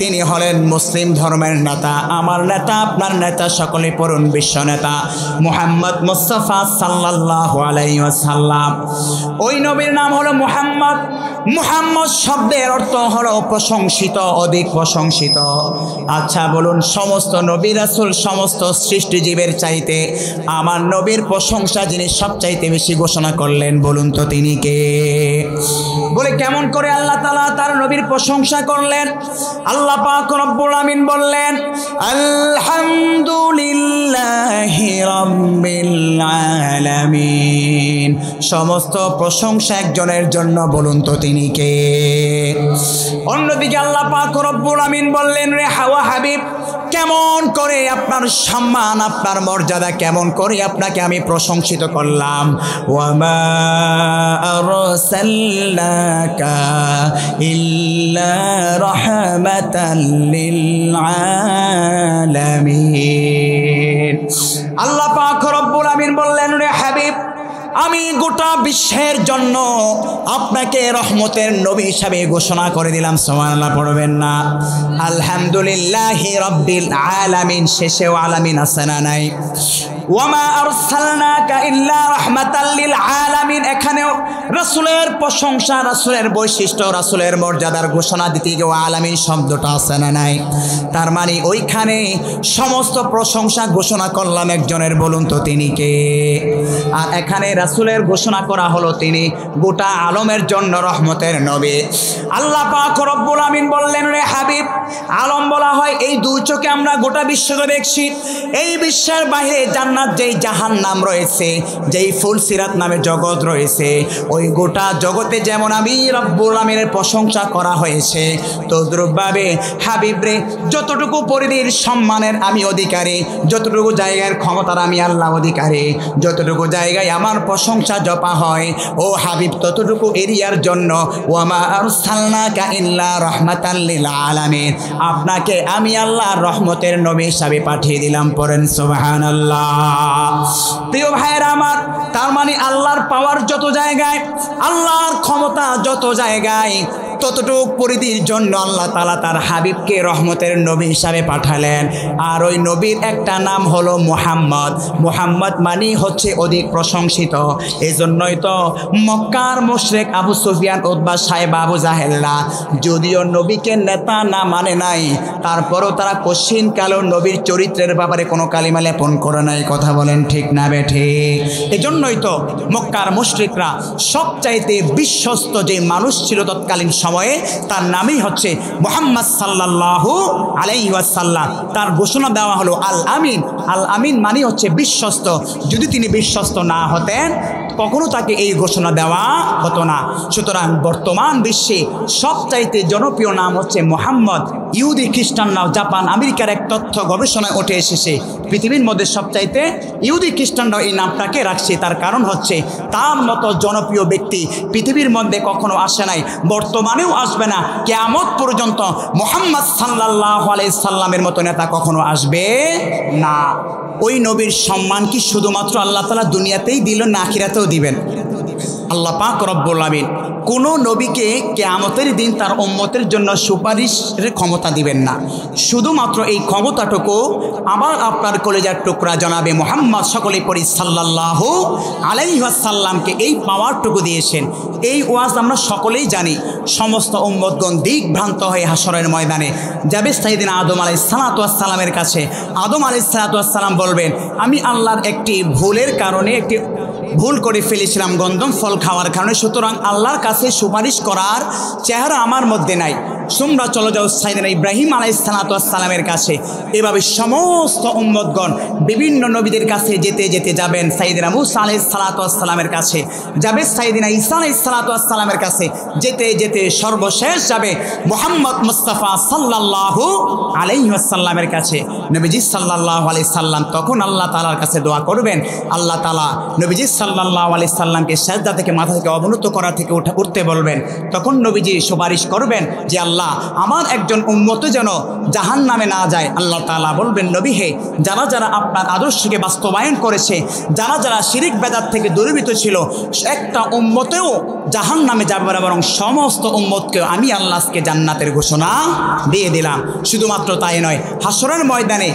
তিনি হলেন মুসলিম ধর্মের নেতা, আমার নেতা, আপনার নেতা, সকলে পড়ুন বিশ্ব নেতা মুহাম্মদ মুস্তাফা সাল্লাল্লাহু আলাইহি ওয়াসাল্লাম। ওই নবীর নাম হলো মুহাম্মদ। মুহাম্মদ শব্দের অর্থ হলো প্রশংসিত, অধিক প্রশংসিত। আচ্ছা বলুন, সমস্ত নবী রাসূল, সমস্ত সৃষ্টিজীবের চাইতে আমার নবীর প্রশংসা যিনি সবচাইতে বেশি ঘোষণা করলেন, বলুন তো তিনি কে? বলে কেমন করে আল্লাহ তাআলা তার নবীর প্রশংসা করলেন? আল্লাহ পাক রব্বুল আমিন বললেন, আলহামদুলিল্লাহি রাব্বিল আলামিন। সমস্ত প্রশংসা একজনের জন্য, বলুন তো তিনি কে? অন্যদিকে আল্লাহ পাক রব্বুল আমিন বললেন, রে হাওয়া হাবিব, কেমন করে আপনার সম্মান, আপনার মর্যাদা, কেমন করে আপনাকে আমি প্রশংসিত করলাম। ওয়ামা আরসালনাকা ইল্লা রাহমাতাল লিল আলামিন। আল্লাহ পাক রব্বুল আমিন বললেন, রে হাবিব, আমি গোটা বিশ্বের জন্য আপনাকে রহমতের নবী হিসাবে ঘোষণা করে দিলাম। সুবহানাল্লাহ পড়বেন না? আলহামদুলিল্লাহি রাব্বিল আলামিন শেষেও আলামিন আছে না নাই? ওয়ামা আরসালনাকা ইল্লা রাহমাতাল লিল আলামিন, এখানেও রাসূলের প্রশংসা, রাসূলের বৈশিষ্ট্য, রাসূলের মর্যাদার ঘোষণা দিতে গিয়ে আলামিন শব্দটা আছে না নাই? তার মানে ওইখানে সমস্ত প্রশংসা ঘোষণা করলাম একজনের, বলুন তো তিনি কে? আর এখানে রাসূলের ঘোষণা করা হলো তিনি গোটা আলমের জন্য রহমতের নবী। আল্লাহ পাক রব্বুল আমিন বললেন, রে হাবিব, আলম বলা হয় এই দুই চোখে আমরা গোটা বিশ্বকে দেখছি। এই বিশ্বের বাইরে জান্নাত, যেই জাহান্নাম রয়েছে, যেই ফুলসিরাত নামে জগৎ রয়েছে, ওই গোটা জগতে যেমন আমি রব্বুল আমিনের প্রশংসা করা হয়েছে, তদ্রূপভাবে হাবিব রে যতটুকু পরিধির সম্মানের আমি অধিকারী, যতটুকু জায়গার ক্ষমতার আমি আল্লাহ অধিকারী, যতটুকু জায়গায় আমার প্রশংসা জপা হয়, ও হাবিব ততটুকু এরিয়ার জন্য ওয়ামা আরসালনাকা ইল্লা রাহমাতাল লিল আলামিন, আপনাকে আমি আল্লাহর রহমতের নবী হিসাবে পাঠিয়ে দিলাম। পড়েন সুবহানাল্লাহ। প্রিয় ভাইয়েরা আমার, তার মানে আল্লাহর পাওয়ার যত জায়গায়, আল্লাহর ক্ষমতা যত জায়গায়, ততটুক পরিধির জন্য আল্লাহ তাআলা তার হাবিবকে রহমতের নবী হিসাবে পাঠালেন। আর ওই নবীর একটা নাম হলো মুহাম্মদ। মুহাম্মদ মানে হচ্ছে অধিক প্রশংসিত। এই জন্যই তো মক্কার মুশরিক আবু সুফিয়ান, উতবা, সাইবা, আবু জাহেলরা যদিও নবীকে নেতা না মানে নাই, তারপরও তারা কশিন কালো নবীর চরিত্রের ব্যাপারে কোনো কালিমা লেপন করে নাই। কথা বলেন ঠিক না বেঠে? এই জন্যই তো মক্কার মুশরিকরা সবচাইতে বিশ্বস্ত যে মানুষ ছিল তৎকালীন সময়ে, তার নামই হচ্ছে মুহাম্মদ সাল্লাল্লাহু আলাইহি ওয়াসাল্লাম। তার ঘোষণা দেওয়া হলো আল আমিন। আল আমিন মানে হচ্ছে বিশ্বস্ত। যদি তিনি বিশ্বস্ত না হতেন কখনো তাকে এই ঘোষণা দেওয়া হতো না। সুতরাং বর্তমান বিশ্বে সবচাইতে জনপ্রিয় নাম হচ্ছে মুহাম্মদ। ইহুদি খ্রিস্টানরাও, জাপান, আমেরিকার এক তথ্য গবেষণায় উঠে এসেছে, পৃথিবীর মধ্যে সবচাইতে ইহুদি খ্রিস্টানরাও এই নামটাকে রাখছে। তার কারণ হচ্ছে তার মতো জনপ্রিয় ব্যক্তি পৃথিবীর মধ্যে কখনো আসে নাই, বর্তমানেও আসবে না, কিয়ামত পর্যন্ত মুহাম্মদ সাল্লাল্লাহু আলাইহি সাল্লামের মতো নেতা কখনো আসবে না। ওই নবীর সম্মান কি শুধুমাত্র আল্লাহ তাআলা দুনিয়াতেই দিল না আখিরাতেও দিবেন? আল্লাহ পাক রব্বুল আমিন কোনো নবীকে কিয়ামতের দিন তার উম্মতের জন্য সুপারিশের ক্ষমতা দিবেন না। শুধুমাত্র এই ক্ষমতাটুকু আবার আপনার কলেজার টুকরা জনাবে মুহাম্মদ, সকলে পড়ি সাল্লাল্লাহু আলাইহি ওয়াসাল্লামকে এই পাওয়ারটুকু দিয়েছেন। এই ওয়াজ আমরা সকলেই জানি। সমস্ত উম্মতগণ দিকভ্রান্ত হয়ে হাসরের ময়দানে যাবে সাইয়েদিনা আদম আলাইহিস সালাতু ওয়াস সালামের কাছে। আদম আলাইহিস সালাতু ওয়াস সালাম বলবেন, আমি আল্লাহর একটি ভুলের কারণে একটি ভুল করে ফেলেছিলাম গন্ধম ফল খাওয়ার কারণে, সুতরাং আল্লাহর কাছে সুপারিশ করার চেহারা আমার মধ্যে নাই। তোমরা চলে যাও সাইয়েদিনা ইব্রাহিম আলাইহিস সালাতু ওয়াস সালামের কাছে। এভাবে সমস্ত উম্মতগণ বিভিন্ন নবীদের কাছে যেতে যেতে যাবেন সাইয়েদিনা মূসা আলাইহিস সালাতু ওয়াস সালামের কাছে, যাবে সাইয়েদিনা ঈসা আলাইহিস সালাতু ওয়াস সালামের কাছে, যেতে যেতে সর্বশেষ যাবে মুহাম্মদ মুস্তাফা সাল্লাল্লাহু আলাইহি ওয়াসাল্লামের কাছে। নবীজি সাল্লাল্লাহু আলাইহি সাল্লাম তখন আল্লাহ তাআলার কাছে দোয়া করবেন। আল্লাহ তাআলা নবীজি সাল্লাল্লাহু আলাইহি সাল্লামকে সিজদা থেকে, মাথা থেকে অবনত করা থেকে উঠতে বলবেন। তখন নবীজি সুপারিশ করবেন যে আল্লাহ, আমার একজন উম্মত যেন জাহান্নামে না যায়। আল্লাহ তাআলা বলবেন, নবী হে, যারা যারা আপনার আদর্শকে বাস্তবায়ন করেছে, যারা যারা শিরিক বেদাত থেকে দূরীভূত ছিল, একটা উম্মতেও জাহান্নামে যাবে না, বরং সমস্ত উম্মতকে আমি আল্লাহকে জান্নাতের ঘোষণা দিয়ে দিলাম। শুধুমাত্র তাই নয়, হাসরের ময়দানে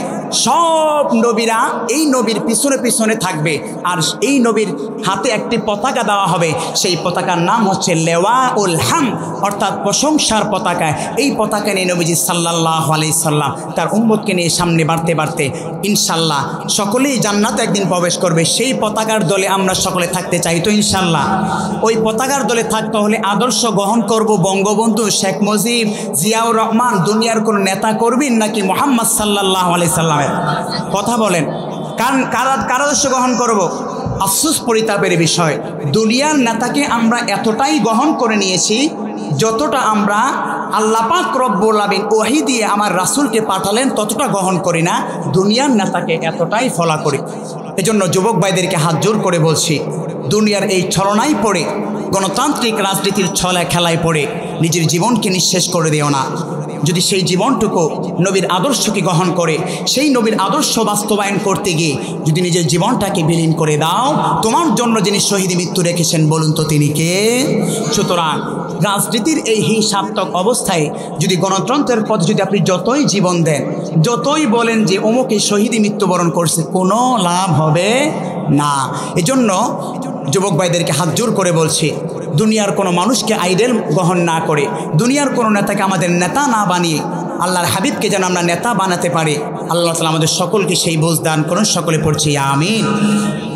সব নবীরা এই নবীর পিছনে পিছনে থাকবে, আর এই নবীর হাতে একটি পতাকা দেওয়া হবে। সেই পতাকার নাম হচ্ছে লেওয়াউল হামদ, অর্থাৎ প্রশংসার পতাকা। এই পতাকা নিয়ে নবীজি সাল্লাল্লাহু আলাইহি সাল্লাম তার উম্মতকে নিয়ে সামনে বাড়তে বাড়তে ইনশাল্লাহ সকলেই জান্নাতে একদিন প্রবেশ করবে। সেই পতাকার দলে আমরা সকলে থাকতে চাই তো ইনশাল্লাহ। ওই পতাকার দলে থাকতে হলে আদর্শ গ্রহণ করব বঙ্গবন্ধু শেখ মুজিব, জিয়াউর রহমান, দুনিয়ার কোন নেতা করবেন নাকি মুহাম্মদ সাল্লাল্লাহু আলাইহি সাল্লামের? কথা বলেন, কার আদর্শ গ্রহণ করব? আফসোস, পরিতাপের বিষয়, দুনিয়ার নেতাকে আমরা এতটাই গ্রহণ করে নিয়েছি যতটা আমরা আল্লাহ পাক রব্বুল আমিন ওহী দিয়ে আমার রাসূলকে পাঠালেন ততটা গ্রহণ করি না। দুনিয়ার নেতাকে এতটাই ফলো করি। এজন্য যুবক ভাইদেরকে হাত জোর করে বলছি, দুনিয়ার এই ছলনায় পড়ে, গণতান্ত্রিক রাজনীতির ছলে খেলায় পড়ে নিজের জীবনকে নিঃশেষ করে দিও না। যদি সেই জীবনটুকু নবীর আদর্শকে গ্রহণ করে, সেই নবীর আদর্শ বাস্তবায়ন করতে গিয়ে যদি নিজের জীবনটাকে বিলীন করে দাও, তোমার জন্য যিনি শহীদ মৃত্যু রেখেছেন বলুন তো তিনি কে? সুতরাং রাজনীতির এই হিংসাত্মক অবস্থায় যদি গণতন্ত্রের পথে যদি আপনি যতই জীবন দেন, যতই বলেন যে অমুকে শহীদ মৃত্যুবরণ করছে, কোনো লাভ হবে না। এজন্য যুবক ভাইদেরকে হাত জোর করে বলছি, দুনিয়ার কোনো মানুষকে আইডল গ্রহণ না করে, দুনিয়ার কোনো নেতাকে আমাদের নেতা না বানিয়ে আল্লাহর হাবিবকে যেন আমরা নেতা বানাতে পারি। আল্লাহ তাআলা আমাদের সকলকে সেই বুঝ দান করুন। সকলে পড়ছি আমিন।